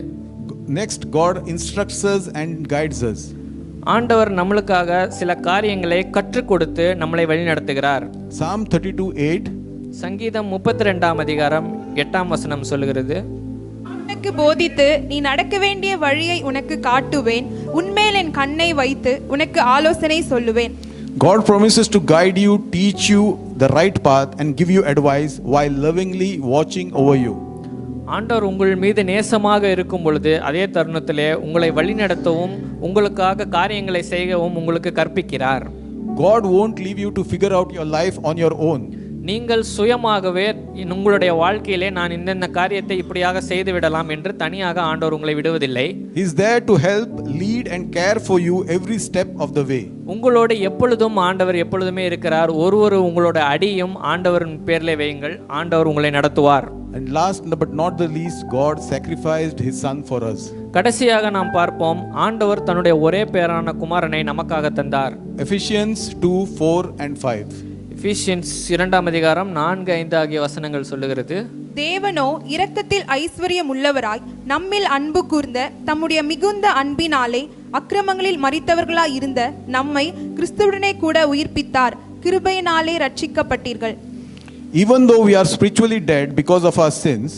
Next, God instructs us and guides us. ஆண்டவர் நம்மளுக்காக சில காரியங்களை கற்றுக் கொடுத்து நம்மளை வழிநடத்துகிறார். Psalm 32:8. சங்கீதம் 32:8 சொல்லுகிறது, உனக்கு போதித்து நீ நடக்க வேண்டிய வழியை உனக்கு காட்டுவேன், உன்மேல் என் கண்ணை வைத்து உனக்கு ஆலோசனை சொல்லுவேன். God promises to guide you, teach you the right path and give you advice while lovingly watching over you. ஆண்டவர் உங்கள் மீது நேசமாக இருக்கும் பொழுது அதே தருணத்திலே உங்களை வழிநடத்தவும் உங்களுக்காக காரியங்களை செய்யவும் உங்களுக்கு கற்பிக்கிறார். God won't leave you to figure out your life on your own. நீங்கள் சுயமாகவே உங்களுடைய வாழ்க்கையிலே நான் இந்த காரியத்தை இப்படியாக செய்து விடலாம் என்று தனியாக ஆண்டவர் உங்களை விடுவதில்லை. He is there to help, lead and care for you every step of the way. உங்களோடு எப்பொழுதும் ஆண்டவர் எப்பொழுதுமே இருக்கிறார். ஒருவர் உங்களோட அடியும் ஆண்டவரின் பேரிலே வையுங்கள், ஆண்டவர் உங்களை நடத்துவார். And last but not the least, God sacrificed his son for us. கடைசியாக நாம் பார்ப்போம், ஆண்டவர் தன்னுடைய ஒரே பேரான குமாரனை நமக்காக தந்தார். Ephesians 2:4 and 5. எபேசியன்ஸ் 2:4-5 ஆகிய வசனங்கள் சொல்லுகிறது, தேவனோ இரக்கத்தில் ஐஸ்வர்யம் உள்ளவராய் நம்மில் அன்பு கூர்ந்த தம்முடைய மிகுந்த அன்பினாலே அக்கிரமங்களில் மரித்தவர்களாய் இருந்த நம்மை கிறிஸ்துவுடனே கூட உயிர்ப்பித்தார், கிருபையினாலே ரட்சிக்கப்பட்டீர்கள். Even though we are spiritually dead because of our sins,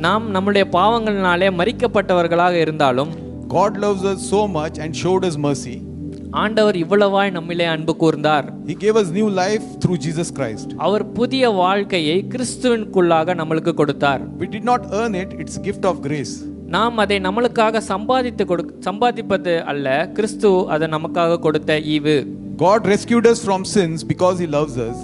நாம் நம்முடைய பாவங்களினாலே மரிக்கப்பட்டவர்களாக இருந்தாலும் God loves us so much and showed us mercy. ஆண்டவர் இவ்வளவாய் நம்மிலே அன்பு கூர்ந்தார். He gave us new life through Jesus Christ. அவர் புதிய வாழ்க்கையை கிறிஸ்துவிற்குள்ளாக நம்மளுக்கு கொடுத்தார். We did not earn it, it's a gift of grace. நாம் அதை நம்மளுக்காக சம்பாதிப்பது அல்ல, கிறிஸ்து அதை நமக்காக கொடுத்த ஈவு. God rescued us from sins because he loves us.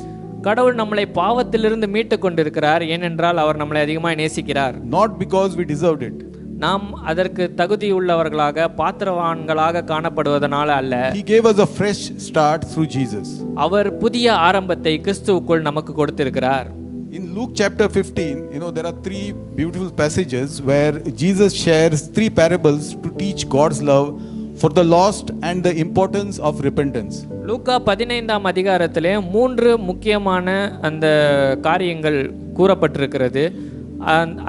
கடவுள் நம்மளை பாவத்திலிருந்து மீட்டு கொண்டிருக்கிறார், ஏனென்றால் அவர் நம்மளை அதிகமாக நேசிக்கிறார். Not because we deserved it. நாம் அதற்கு தகுதியுள்ளவர்களாக பாத்திரவான்களாக காணப்படுவதனால அல்ல. He gave us a fresh start through Jesus. அவர் புதிய ஆரம்பத்தை கிறிஸ்துவுக்குள் நமக்கு கொடுத்திருக்கிறார். In Luke chapter 15, there are three beautiful passages where Jesus shares three parables to teach God's love for the lost and the importance of repentance. லூக்கா 15ஆம் அதிகாரத்திலே 3 முக்கியமான அந்த காரியங்கள் கூறப்பட்டிருக்கிறது.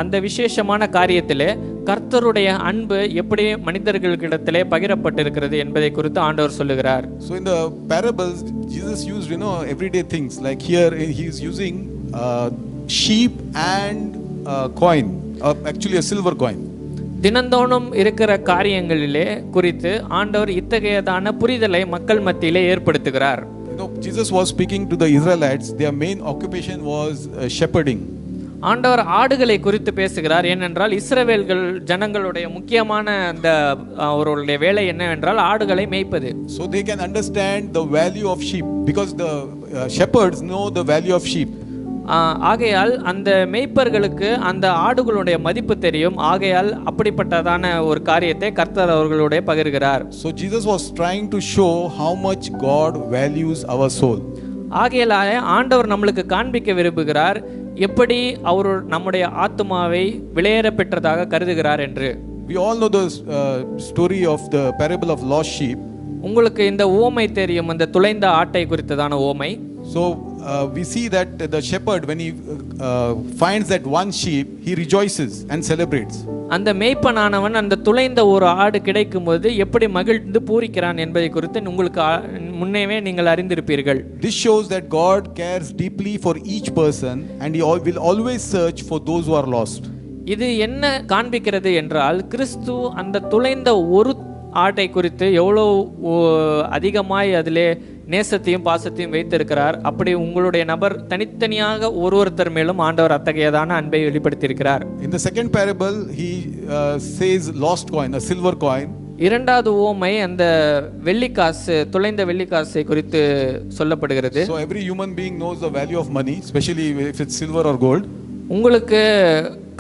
அந்த விசேஷமான காரியத்திலே கர்த்தருடைய அன்பு எப்படி மனிதர்களிடத்திலே பகிரப்பட்டிருக்கிறது என்பதை குறித்து ஆண்டவர் சொல்லுகிறார். So in the parables Jesus used everyday things, like here he is using sheep and coin, actually a silver coin. தினந்தோறும் இருக்கிற காரியங்களிலே குறித்து ஆண்டவர் இத்தகையதான புரிதலை மக்கள் மத்தியிலே ஏற்படுத்துகிறார். Jesus was speaking to the Israelites. Their main occupation was shepherding. ஆண்டவர் ஆடுகளை குறித்து பேசுகிறார். ஏனென்றால் இஸ்ரவேல்கள் ஜனங்களுடைய முக்கியமான அந்த அவர்களுடைய வேலை என்னவென்றால் ஆடுகளை மேய்ப்பது. So they can understand the value of sheep because the shepherds know the value of sheep. ஆகையால் அந்த மேய்ப்பர்களுக்கு அந்த ஆடுகளுடைய மதிப்பு தெரியும். ஆகையால் அப்படிப்பட்டதான ஒரு காரியத்தை கர்த்தர் அவர்களுடைய பகிர்கிறார். So Jesus was trying to show how much God values our soul. ஆகையால் ஆண்டவர் நம்மளுக்கு காண்பிக்க விரும்புகிறார் எப்படி அவர் நம்முடைய ஆத்துமாவை விலையேற பெற்றதாக கருதுகிறார் என்று. We all know the story of the parable of lost sheep. உங்களுக்கு இந்த ஓமை தெரியும், அந்த துளைந்த ஆட்டை குறித்ததான ஓமை. So we see that the shepherd, when he finds that one sheep, he rejoices and celebrates. அந்த மேய்ப்பனானவன் அந்த துளைந்த ஒரு ஆடு கிடைக்கும்போது எப்படி மகிழ்ந்து பூரிக்கிறான் என்பதை குறித்து உங்களுக்கு முன்னேவே நீங்கள் அறிந்திருப்பீர்கள். This shows that God cares deeply for each person and he will always search for those who are lost. இது என்ன காண்பிக்கிறது என்றால் கிறிஸ்து அந்த துளைந்த ஒரு ஆட்டை குறித்து எவ்வளோ அதிகமாய் அதிலே நேசத்தையும் பாசத்தையும் வைத்திருக்கிறார். அப்படி உங்களுடைய நபர் தனித்தனியாக ஒருத்தர் மேலும் ஆண்டவர் அத்தகையதான அன்பை வெளிப்படுத்தியிருக்கிறார். In the second parable he says lost coin, a silver coin. இரண்டாவது ஓமை அந்த வெள்ளிக்காசு, துளைந்த வெள்ளிக்காசை குறித்து சொல்லப்படுகிறது. So every human being knows the value of money, especially if it's silver or gold. உங்களுக்கு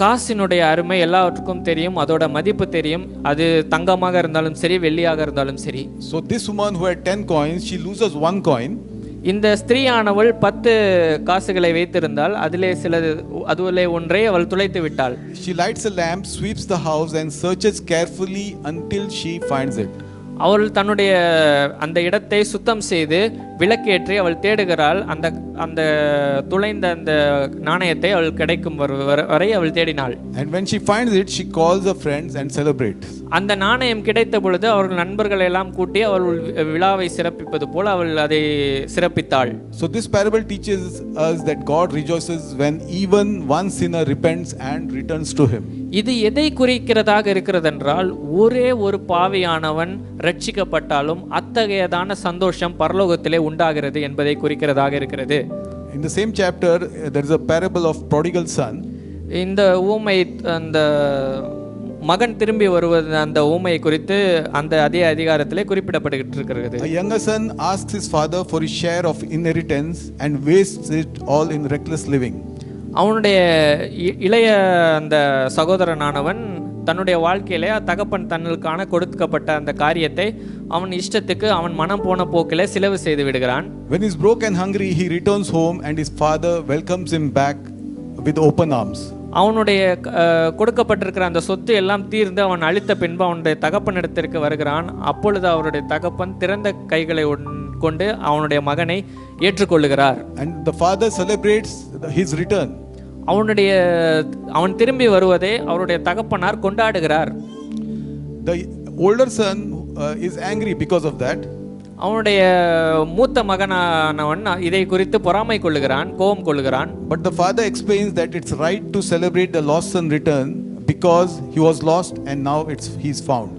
காசினுடைய அருமை எல்லாவற்றுக்கும் தெரியும், அதோட மதிப்பு தெரியும், அது தங்கமாக இருந்தாலும் சரி வெள்ளியாக இருந்தாலும் சரி. So this woman who had 10 coins, she loses one coin. இந்த ஸ்திரீயானவள் 10 காசுகளை வைத்திருந்தால் அதிலே ஒன்றை அவள் துளைத்து விட்டாள். She lights a lamp, sweeps the house and searches carefully until she finds it. அவள் தன்னுடைய அந்த இடத்தை சுத்தம் செய்து விளக்கேற்றி அவள் தேடுகிறாள். அந்த துளைந்த அந்த நாணயத்தை அவள் கிடைக்கும் வரை அவள் தேடினாள். And when she finds it, she calls her friends and celebrates. அந்த நாணயம் கிடைத்த பொழுது அவர்கள் நண்பர்களை எல்லாம் கூட்டி அவள் விழாவை சிறப்பிப்பது போல அவள் அதை சிறப்பித்தாள். So this parable teaches us that God rejoices when even one sinner repents and returns to him. இது எதை குறிக்கிறதாக இருக்கிறது என்றால் ஒரே ஒரு பாவியானவன் ரட்சிக்கப்பட்டாலும் அத்தகையதான சந்தோஷம் பரலோகத்திலே உண்டாகிறது என்பதை குறிக்கிறதாக இருக்கிறது. In the same chapter there is a parable of prodigal son. இந்த ஊமை அந்த மகன் திரும்பி வருவது அந்த ஊமையை குறித்து அந்த அதே அதிகாரத்திலே குறிப்பிடப்பட்டு இருக்கிறது. A younger son asks his father for his share of inheritance and wastes it all in reckless living. அவனுடைய இளைய அந்த சகோதரனானவன் தன்னுடைய வாழ்க்கையிலே தகப்பன் தன்னுக்கான கொடுக்கப்பட்ட அந்த காரியத்தை அவன் இஷ்டத்துக்கு அவன் மனம் போன போக்கிலே செலவு செய்து விடுகிறான். When he is broke and hungry, he returns home and his father welcomes him back with open arms. அவனுடைய கொடுக்கப்பட்டிருக்கிற அந்த சொத்து எல்லாம் தீர்ந்து அவன் அழித்த பின்பு அவனுடைய தகப்பனிடத்திற்கு வருகிறான். அப்பொழுது அவருடைய தகப்பன் திறந்த கைகளை கொண்டு அவனுடைய மகனை ஏற்றுக்கொள்ளுகிறார். And the father celebrates his return. அவன் திரும்பி வருவதை அவருடைய தகப்பனார் கொண்டாடுகிறார். The older son is angry because of that. அவனுடைய மூத்த மகனானவன் இதை குறித்து பொறாமை கொள்ளுகிறான், கோபம் கொள்ளுகிறான். But the father explains that it's right to celebrate the lost son return because he was lost and now he's found.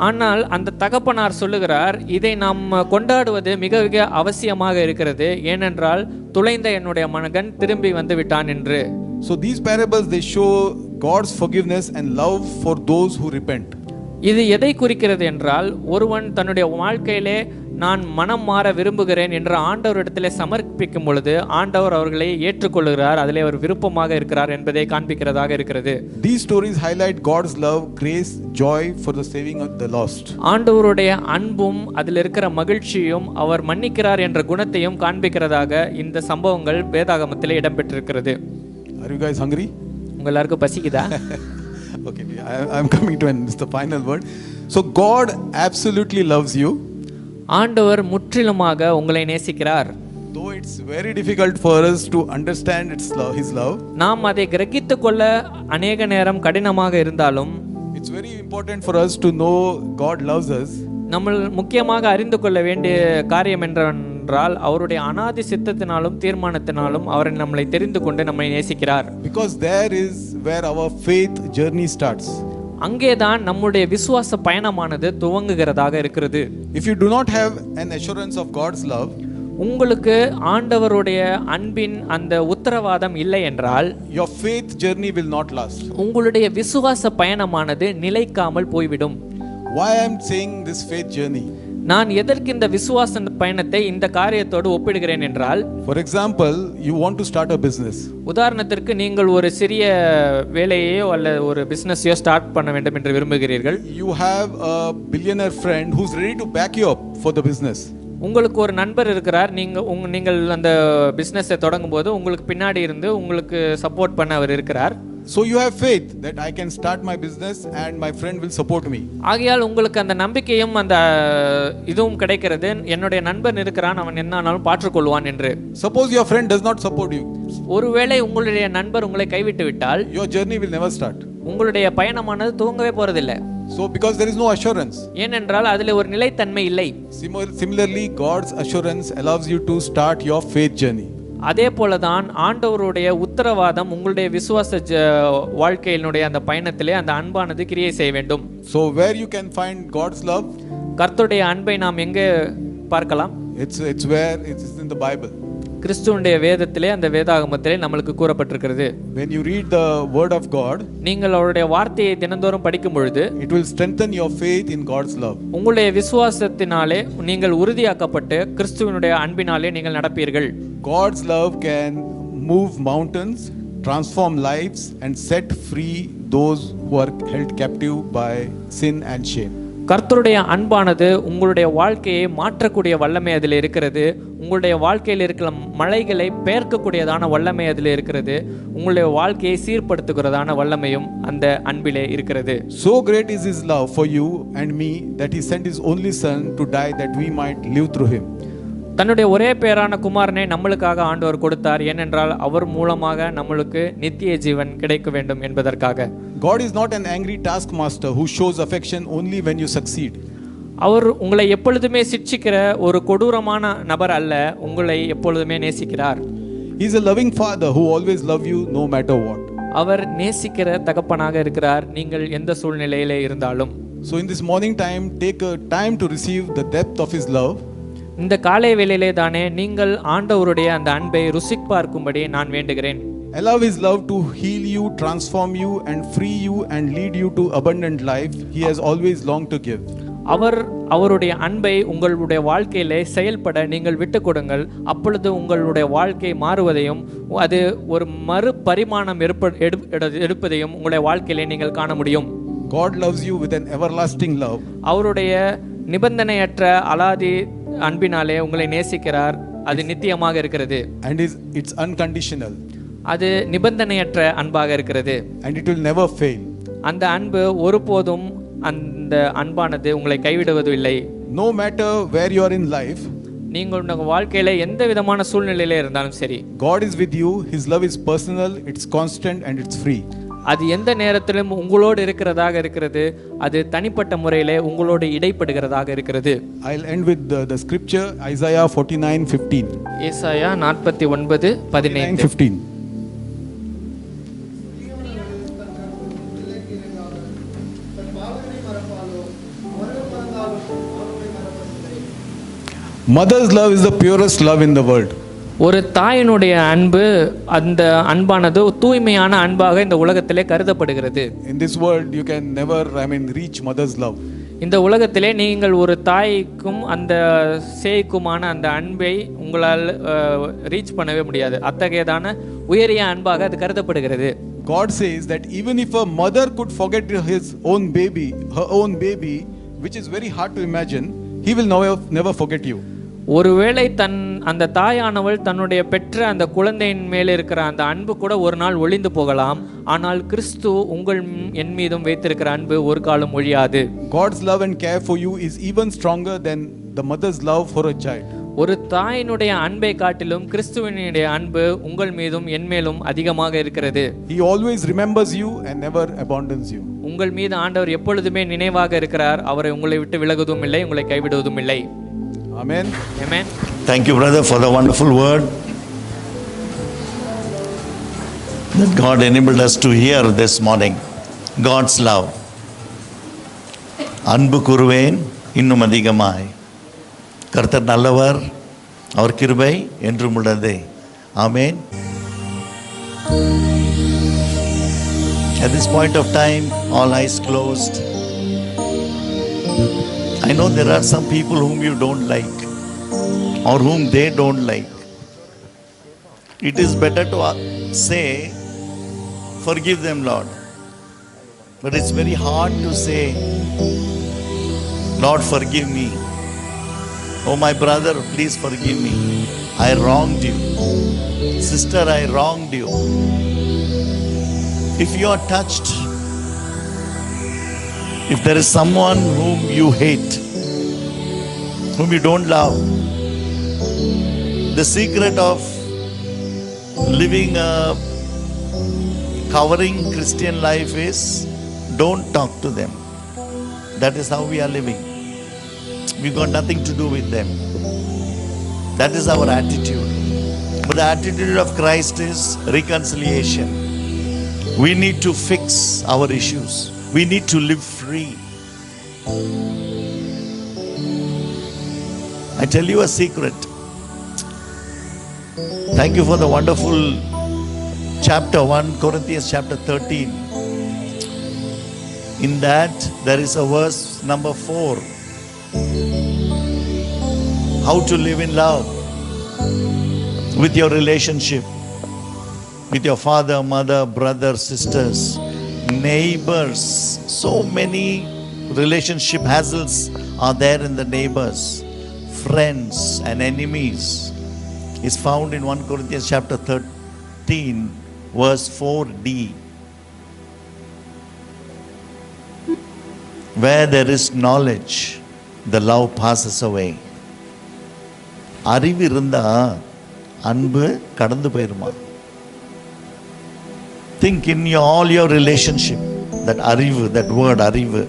ஆனால் அந்த தகப்பனார் சொல்லுகிறார், இதை நாம் கொண்டாடுவது மிக மிக அவசியமாக இருக்கிறது, ஏனென்றால் துளைந்த என்னுடைய மகன் திரும்பி வந்து விட்டான் என்று. So these parables, they show God's forgiveness and love for those who repent. இது எதை குறிக்கிறது என்றால், ஒருவன் தன்னுடைய வாழ்க்கையிலே நான் மனம் மாற விரும்புகிறேன் என்ற ஆண்டவரிடத்திலே சமர்ப்பிக்கும் பொழுது ஆண்டவர் அவர்களை ஏற்றுக்கொள்கிறார், அதிலே அவர் விருப்பமாக இருக்கிறார் என்பதை காண்பிக்கிறதாக இருக்கிறது. These stories highlight God's love, grace, joy for the saving of the lost. ஆண்டவருடைய அன்பும் அதில் இருக்கிற மகிழ்ச்சியும் அவர் மன்னிக்கிறார் என்ற குணத்தையும் காண்பிக்கிறதாக இந்த சம்பவங்கள் வேதாகமத்திலே இடம்பெற்றிருக்கிறது. Are you guys hungry? உங்க எல்லாருக்கும் பசிக்குதா? Okay, I'm coming to the final word. So God absolutely loves you. ஆண்டவர் முற்றிலுமாக உங்களை நேசிக்கிறார். Though it's very difficult for us to understand His love. நாம் அதை கிரகித்துக் கொள்ள அநேக நேரம் கடினமாக இருந்தாலும், It's very important for us to know God loves us. நம்ம முக்கியமாக அறிந்து கொள்ள வேண்டிய காரியம் என்றால், அவருடைய அனாதி சித்தத்தினாலும் தீர்மானத்தினாலும் அவர் நம்மளை தெரிந்து கொண்டு நம்மை நேசிக்கிறார். Because there is where our faith journey starts. அங்கேதான் நம்முடைய விசுவாச பயணமானது துவங்குகிறதாக இருக்கிறது. If you do not have an assurance of God's love, உங்களுக்கு ஆண்டவருடைய அன்பின் அந்த உத்தரவாதம் இல்லை என்றால், your faith journey will not last. உங்களுடைய விசுவாச பயணமானது நிலைக்காமல் போய்விடும். Why I am saying this faith journey? நான் எதற்கு இந்த விசுவாச பயணத்தை இந்த காரியத்தோடு ஒப்பிடுகிறேன் என்றால், For example, you want to start a business. உதாரணத்திற்கு நீங்கள் ஒரு சிறிய வேலையோ அல்லது ஒரு பிசினஸையோ ஸ்டார்ட் பண்ண வேண்டும் என்று விரும்புகிறீர்கள். You have a billionaire friend who's ready to back you up for the business. உங்களுக்கு ஒரு நண்பர் இருக்கிறார், நீங்கள் அந்த பிஸ்னஸை தொடங்கும் போது உங்களுக்கு பின்னாடி இருந்து உங்களுக்கு சப்போர்ட் பண்ண அவர் இருக்கிறார். So you have faith that I can start my business and my friend will support me. ஆகையால் உங்களுக்கு அந்த நம்பிக்கையும் அந்த இதுவும் கிடைக்கிறது, என்னுடைய நண்பன் இருக்கிறான், அவன் என்ன ஆனாலும் பாற்றுக்கொள்வான் என்று. Suppose your friend does not support you. ஒருவேளை உங்களுடைய நண்பர் உங்களை கைவிட்டு விட்டால், your journey will never start. உங்களுடைய பயணமானது துவங்கவே போறதில்லை. So because there is no assurance. ஏனென்றால் அதில் ஒரு நிலைத்தன்மை இல்லை. Similarly, God's assurance allows you to start your faith journey. அதே போலதான் ஆண்டவருடைய உத்தரவாதம் உங்களுடைய விசுவாச வாழ்க்கையினுடைய அந்த பயணத்திலே அந்த அன்பானது கிரியை செய்ய வேண்டும். So where you can find God's love? கர்த்தருடைய அன்பை நாம் எங்கே பார்க்கலாம்? It's where it is in the Bible. கிறிஸ்துவுடைய வேதத்திலே, அந்த வேதாகமத்திலே நம்மளுக்கு கூறப்பட்டிருக்கிறது. When you read the word of God, நீங்கள் அவருடைய வார்த்தையை தினந்தோறும் படிக்கும் பொழுது, it will strengthen your faith in God's love. உங்களுடைய விசுவாசத்தினாலே நீங்கள் உறுதியாக்கப்பட்டு கிறிஸ்துவினுடைய அன்பினாலே நீங்கள் நடப்பீர்கள். God's love can move mountains, transform lives and set free those who are held captive by sin and shame. கர்த்தருடைய அன்பானது உங்களுடைய வாழ்க்கையை மாற்றக்கூடிய வல்லமை அதில் இருக்கிறது. உங்களுடைய வாழ்க்கையில் இருக்கிற மலைகளை பெயர்க்கக்கூடியதான வல்லமை அதில் இருக்கிறது. உங்களுடைய வாழ்க்கையை சீர்படுத்துகிறதான வல்லமையும் அந்த அன்பிலே இருக்கிறது. So great is His love for you and me that He sent His only Son to die that we might live through Him. தன்னுடைய ஒரே பேரான குமாரனை நம்மளுக்காக ஆண்டவர் கொடுத்தார், ஏனென்றால் அவர் மூலமாக நம்மளுக்கு நித்திய ஜீவன் கிடைக்க வேண்டும் என்பதற்காக. God is not an angry taskmaster who shows affection only when you succeed. அவர் உங்களை எப்பொழுதுமே சிட்சிக்கிற ஒரு கொடூரமான நபர் அல்ல, உங்களை எப்பொழுதுமே நேசிக்கிறார். He is a loving father who always loves you no matter what. அவர் நேசிக்கிற தகப்பனாக இருக்கிறார், நீங்கள் எந்த சூழ்நிலையிலே இருந்தாலும். So in this morning time, take a time to receive the depth of His love. இந்த காலை வேளையிலே தானே நீங்கள் ஆண்டவருடைய அந்த அன்பை ருசி பார்க்கும்படி நான் வேண்டுகிறேன். Allow His love to heal you, transform you and free you and lead you to abundant life He has always longed to give. அவருடைய அன்பை உங்களுடைய வாழ்க்கையிலே செயல்பட நீங்கள் விட்டு கொடுங்கள். அப்பொழுது உங்களுடைய வாழ்க்கை மாறுவதையும் அது ஒரு மறு பரிமாணம் எடுப்பதையும் உங்களுடைய வாழ்க்கையிலே நீங்கள் காண முடியும். God loves you with an everlasting love. அவருடைய நிபந்தனையற்ற அலாதி அன்பினாலே உங்களை நேசிக்கிறார், அது நித்தியமாக இருக்கிறது. And it's unconditional. அது நிபந்தனையற்ற அன்பாக இருக்கிறது. And it will never fail. அந்த அன்பு ஒருபோதும் அந்த அன்பானது உங்களை கைவிடுவதில்லை. No matter where you are in life, நீங்கள் உங்கள் வாழ்க்கையில எந்த விதமான சூழ்நிலையில இருந்தாலும் சரி, God is with you. His love is personal, it's constant and it's free. அது எந்த நேரத்திலும் உங்களோடு இருக்கிறதாக இருக்கிறது, அது தனிப்பட்ட முறையிலே உங்களோடு இடைப்படுகிறதாக இருக்கிறது. I'll end with the scripture Isaiah 49:15. ஏசாயா 49:15. Mother's love is the purest love in the world. ஒரு தாயினுடைய அன்பு, அந்த அன்பானது தூய்மையான அன்பாக இந்த உலகத்திலே கருதப்படுகிறது. In this world, you can never, reach mother's love. இந்த உலகத்திலே நீங்கள் ஒரு தாய்க்கும் அந்த சேய்க்குமான அந்த அன்பை உங்களால் ரீச் பண்ணவே முடியாது. அத்தகையதான உயரிய அன்பாக அது கருதப்படுகிறது. God says that even if a mother could forget her own baby, which is very hard to imagine, he will never forget you. ஒருவேளை அந்த தாயானவள் தன்னுடைய பெற்ற அந்த குழந்தையின் மேல் இருக்கிற அந்த அன்பு கூட ஒரு நாள் ஒளிந்து போகலாம். ஆனால் கிறிஸ்து உங்கள் என் மீதும் வைத்திருக்கிற அன்பு ஒரு காலம் ஒழியாது. God's love and care for you is even stronger than the mother's love for a child. ஒரு தாயினுடைய அன்பை காட்டிலும் கிறிஸ்துவினுடைய அன்பு உங்கள் மீதும் என் மேலும் அதிகமாக இருக்கிறது. He always remembers you and never abandons you. உங்கள் மீது ஆண்டவர் எப்பொழுதுமே நினைவாக இருக்கிறார். அவரை உங்களை விட்டு விலகுவதும் இல்லை, உங்களை கைவிடுவதும் இல்லை. Amen. Amen. Thank you, brother, for the wonderful word that God enabled us to hear this morning. God's love. அன்பு கூறுவேன் இன்னும் அதிகமாய். கர்த்தர் நல்லவர், அவர் கிருபை என்றும் உள்ளதே. ஆமென். At this point of time, all eyes closed. I know there are some people whom you don't like or whom they don't like. It is better to say, forgive them, Lord. But it's very hard to say, Lord, forgive me. Oh, my brother, please forgive me. I wronged you. Sister, I wronged you. If you are touched, if there is someone whom you hate, whom you don't love, the secret of living a covering Christian life is don't talk to them. That is how we are living. We got nothing to do with them. That is our attitude. But the attitude of Christ is reconciliation. We need to fix our issues. We need to live free. I tell you a secret. Thank you for the wonderful chapter 1, Corinthians chapter 13. In that, there is a verse number 4. How to live in love with your relationship, with your father, mother, brother, sisters, neighbors. So many relationship hassles are there in the neighbors, friends and enemies. Is found in 1 Corinthians chapter 13 verse 4d. Where there is knowledge, the love passes away. அறிவு இருந்தா அன்பு கடந்து போயிருமா? Think in all your relationship, that அறிவு, that word அறிவு,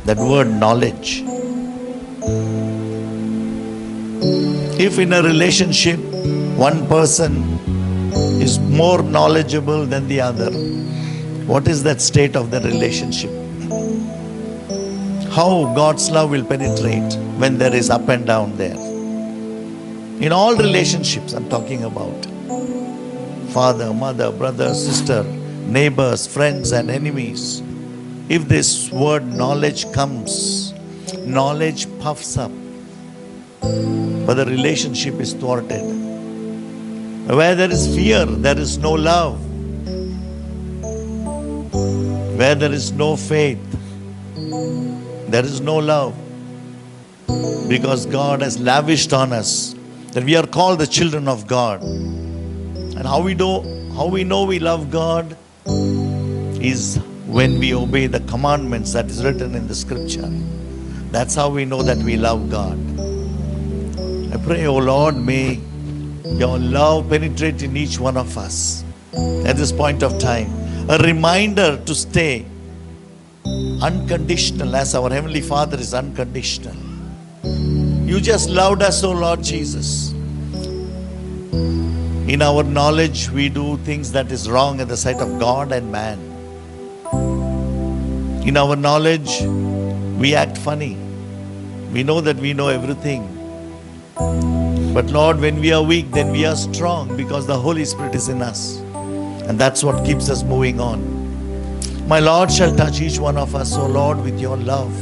that word knowledge. If in a relationship one person is more knowledgeable than the other, what is that state of the relationship? How God's love will penetrate when there is up and down there. In all relationships I'm talking about. Father, mother, brother, sister, neighbors, friends and enemies. If this word knowledge comes, knowledge puffs up, but the relationship is thwarted. Where there is fear, there is no love. Where there is no faith, there is no love. Because God has lavished on us that we are called the children of God. And how we know we love God is when we obey the commandments that is written in the scripture. That's how we know that we love God. I pray, oh Lord, may your love penetrate in each one of us at this point of time. A reminder to stay unconditional as our Heavenly Father is unconditional. You just loved us, oh Lord Jesus. In our knowledge, we do things that is wrong in the sight of God and man. In our knowledge, we act funny. We know that we know everything. But Lord, when we are weak, then we are strong because the Holy Spirit is in us. And that's what keeps us moving on. My Lord shall touch each one of us, O Lord, with your love.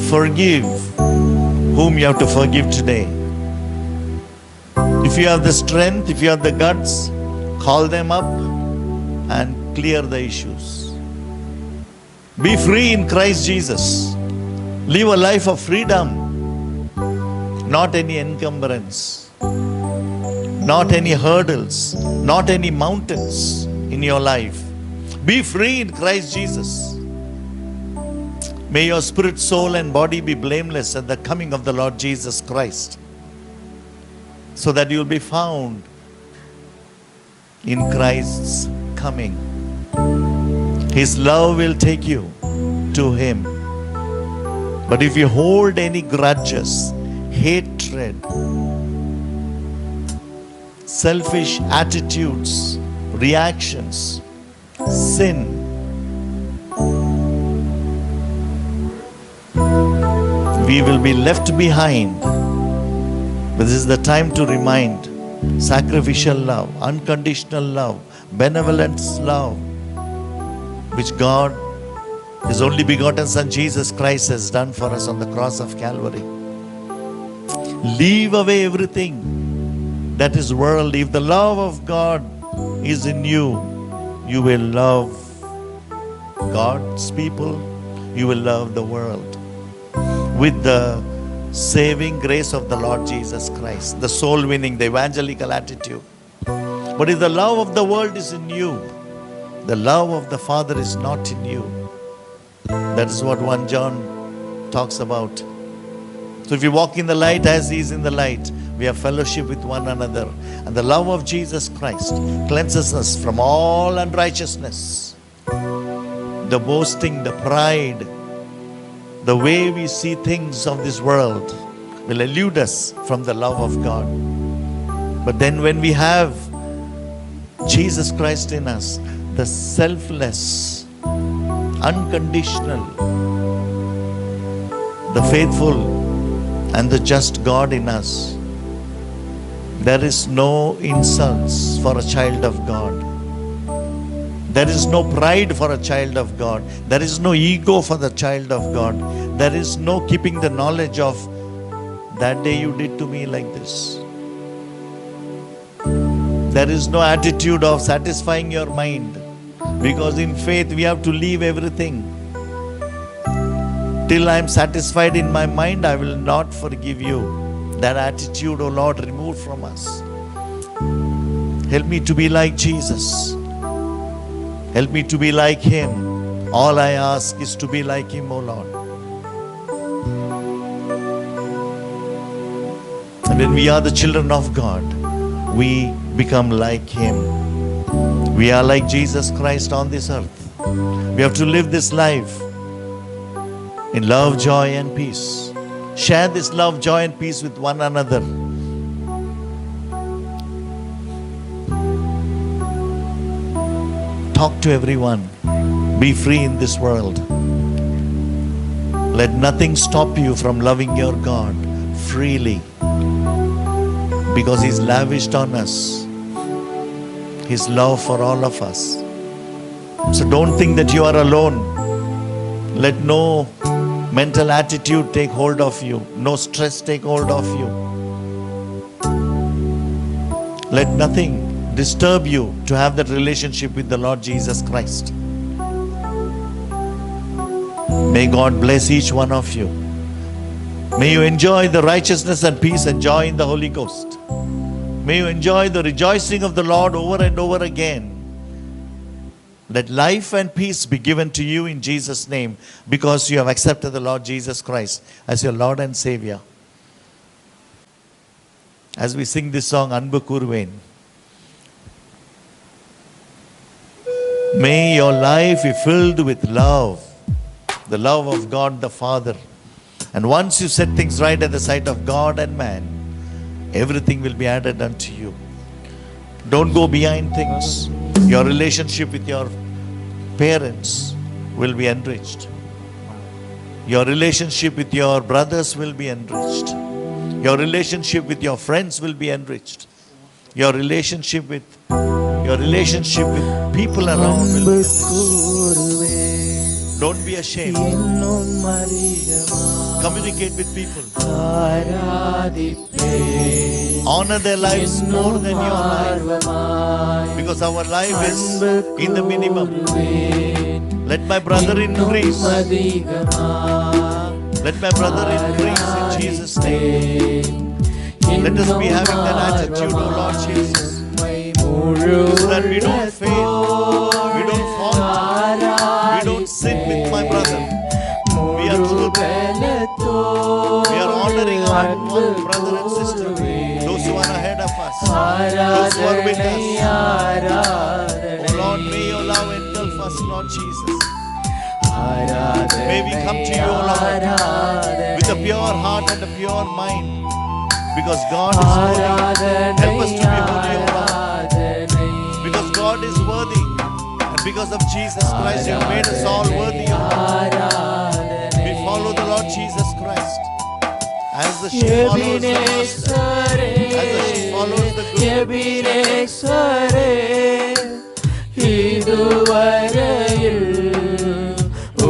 Forgive whom you have to forgive today. If you have the strength, if you have the guts, call them up and clear the issues. Be free in Christ Jesus. Live a life of freedom, not any encumbrance, not any hurdles, not any mountains in your life. Be free in Christ Jesus. May your spirit, soul, and body be blameless at the coming of the Lord Jesus Christ, so that you will be found in Christ's coming. His love will take you to Him. But if you hold any grudges, hatred, selfish attitudes, reactions, sin, we will be left behind. But this is the time to remind sacrificial love, unconditional love, benevolence love, which God, His only begotten Son Jesus Christ, has done for us on the cross of Calvary. Leave away everything that is worldly. If the love of God is in you, you will love God's people, you will love the world with the saving grace of the Lord Jesus Christ, the soul winning, the evangelical attitude. But if the love of the world is in you, the love of the Father is not in you. That is what 1 John talks about. So if you walk in the light as He is in the light, we have fellowship with one another. And the love of Jesus Christ cleanses us from all unrighteousness. The boasting, the pride, the way we see things of this world will elude us from the love of God. But then when we have Jesus Christ in us, the selfless, unconditional, the faithful and the just God in us, there is no insults for a child of God. There is no pride for a child of God. There is no ego for the child of God. There is no keeping the knowledge of that day you did to me like this. There is no attitude of satisfying your mind, because in faith we have to leave everything. Till I am satisfied in my mind, I will not forgive you. That attitude, O Lord, remove from us. Help me to be like Jesus. Help me to be like Him. All I ask is to be like Him, O Lord. And when we are the children of God, we become like Him. We are like Jesus Christ on this earth. We have to live this life in love, joy, and peace. Share this love, joy, and peace with one another. Talk to everyone. Be free in this world. Let nothing stop you from loving your God freely, because He's lavished on us His love for all of us. So don't think that you are alone. Let no mental attitude take hold of you. No stress take hold of you. Let nothing disturb you to have that relationship with the Lord Jesus Christ. May God bless each one of you. May you enjoy the righteousness and peace and joy in the Holy Ghost. May you enjoy the rejoicing of the Lord over and over again. Let life and peace be given to you in Jesus' name, because you have accepted the Lord Jesus Christ as your Lord and Savior. As we sing this song, Anbu Kurven, may your life be filled with love, the love of God the Father. And once you set things right at the sight of God and man, everything will be added unto you. Don't go behind things. Your relationship with your parents will be enriched. Your relationship with your brothers will be enriched. Your relationship with your friends will be enriched. Your relationship with people around will be enriched. Don't be ashamed. Communicate with people. Honor their lives more than your life, because our life is in the minimum. Let my brother increase. Let my brother increase in Jesus' name. Let us be having that attitude, O Lord Jesus, so that we don't fail, we don't fall, we don't sin with my brother. We are good. We are honoring our brother and sister, those who are ahead of us, those who are with us. Oh Lord, may your love engulf us, Lord Jesus. May we come to you, O Lord, with a pure heart and a pure mind, because God is worthy. Help us to be holy, O Lord, because God is worthy, and because of Jesus Christ, you have made us all worthy, O Lord. We follow the Lord Jesus Christ as the sheep follows the master, as the sheep follows the good.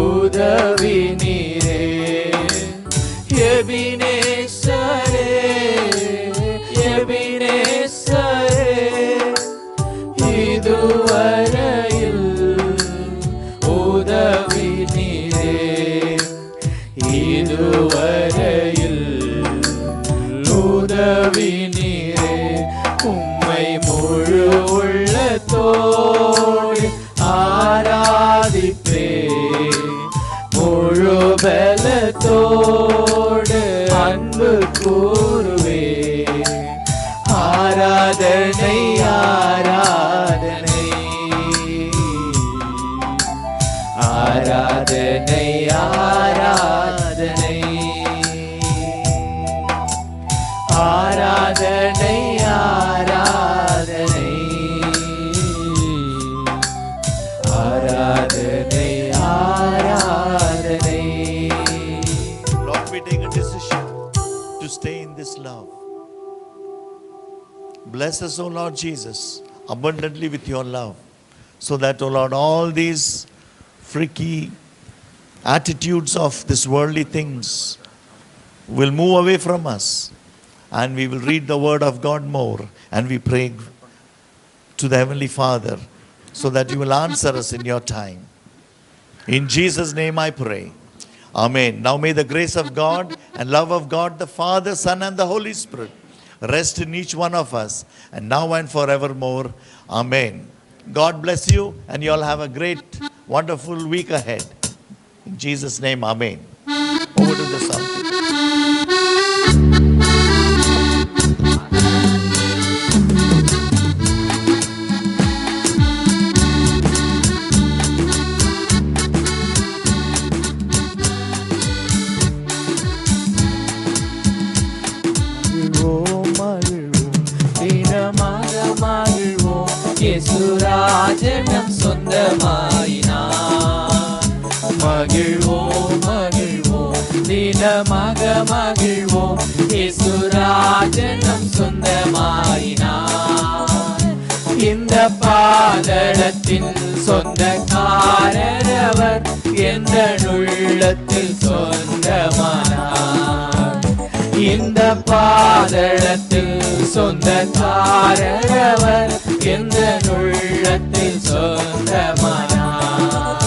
உதவி நீரே எபினேசரே எபினேசரே இதுவரையில் உதவி நீரே இதுவரையில் உதவி நீரே உம்மை முழு உள்ளத்தோடு ஆராதிப்பே முழு பலத்தோடு அன்பு கூறுவே ஆராதனை ஆராதனை ஆராதனை ஆராதனை ஆராதனை ஆராதனை ஆராதனை ஆராதனை. Lord, we take a decision to stay in this love. Bless us, O Lord Jesus, abundantly with your love, so that, O Lord, all these freaky attitudes of this worldly things will move away from us, and we will read the word of God more, and we pray to the Heavenly Father so that you will answer us in your time. In Jesus' name I pray. Amen. Now may the grace of God and love of God, the Father, Son, and the Holy Spirit rest in each one of us, and now and forevermore. Amen. God bless you, and you all have a great, wonderful week ahead. In Jesus' name, amen. Over to the sound. இயேசுராஜனம் சொந்தமாயினார் மகிழ்வோம் மகிழ்வோம் தினமாக மகிழ்வோம் இயேசுராஜனம் சொந்தமாயினார் இந்த பாதளத்தின் சொந்தக்காரர் அவர் எந்த உள்ளத்தில் சொந்தமானார் இந்த பாதளத்தில் சொந்தக்காரர் அவர் எந்த உள்ளத்தில் சொந்தமானார்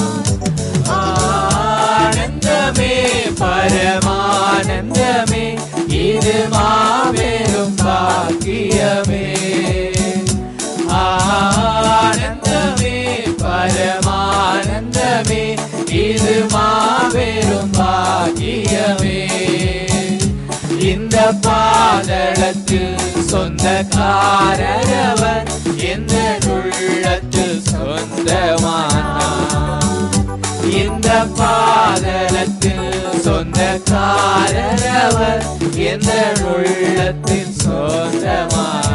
ஆனந்தமே பரமானந்தமே இது மாபெரும் பாக்கியமே ஆனந்தமே பரமானந்தமே இது மாபெரும் பாக்கியமே இந்த பாதளத்தில் சொந்தக்காரர் அவர் எந்த உள்ளத்தில் சொந்தமானார் இந்த பாதளத்தில் சொந்தக்காரர் அவர் எந்த உள்ளத்தில் சொந்தமானார்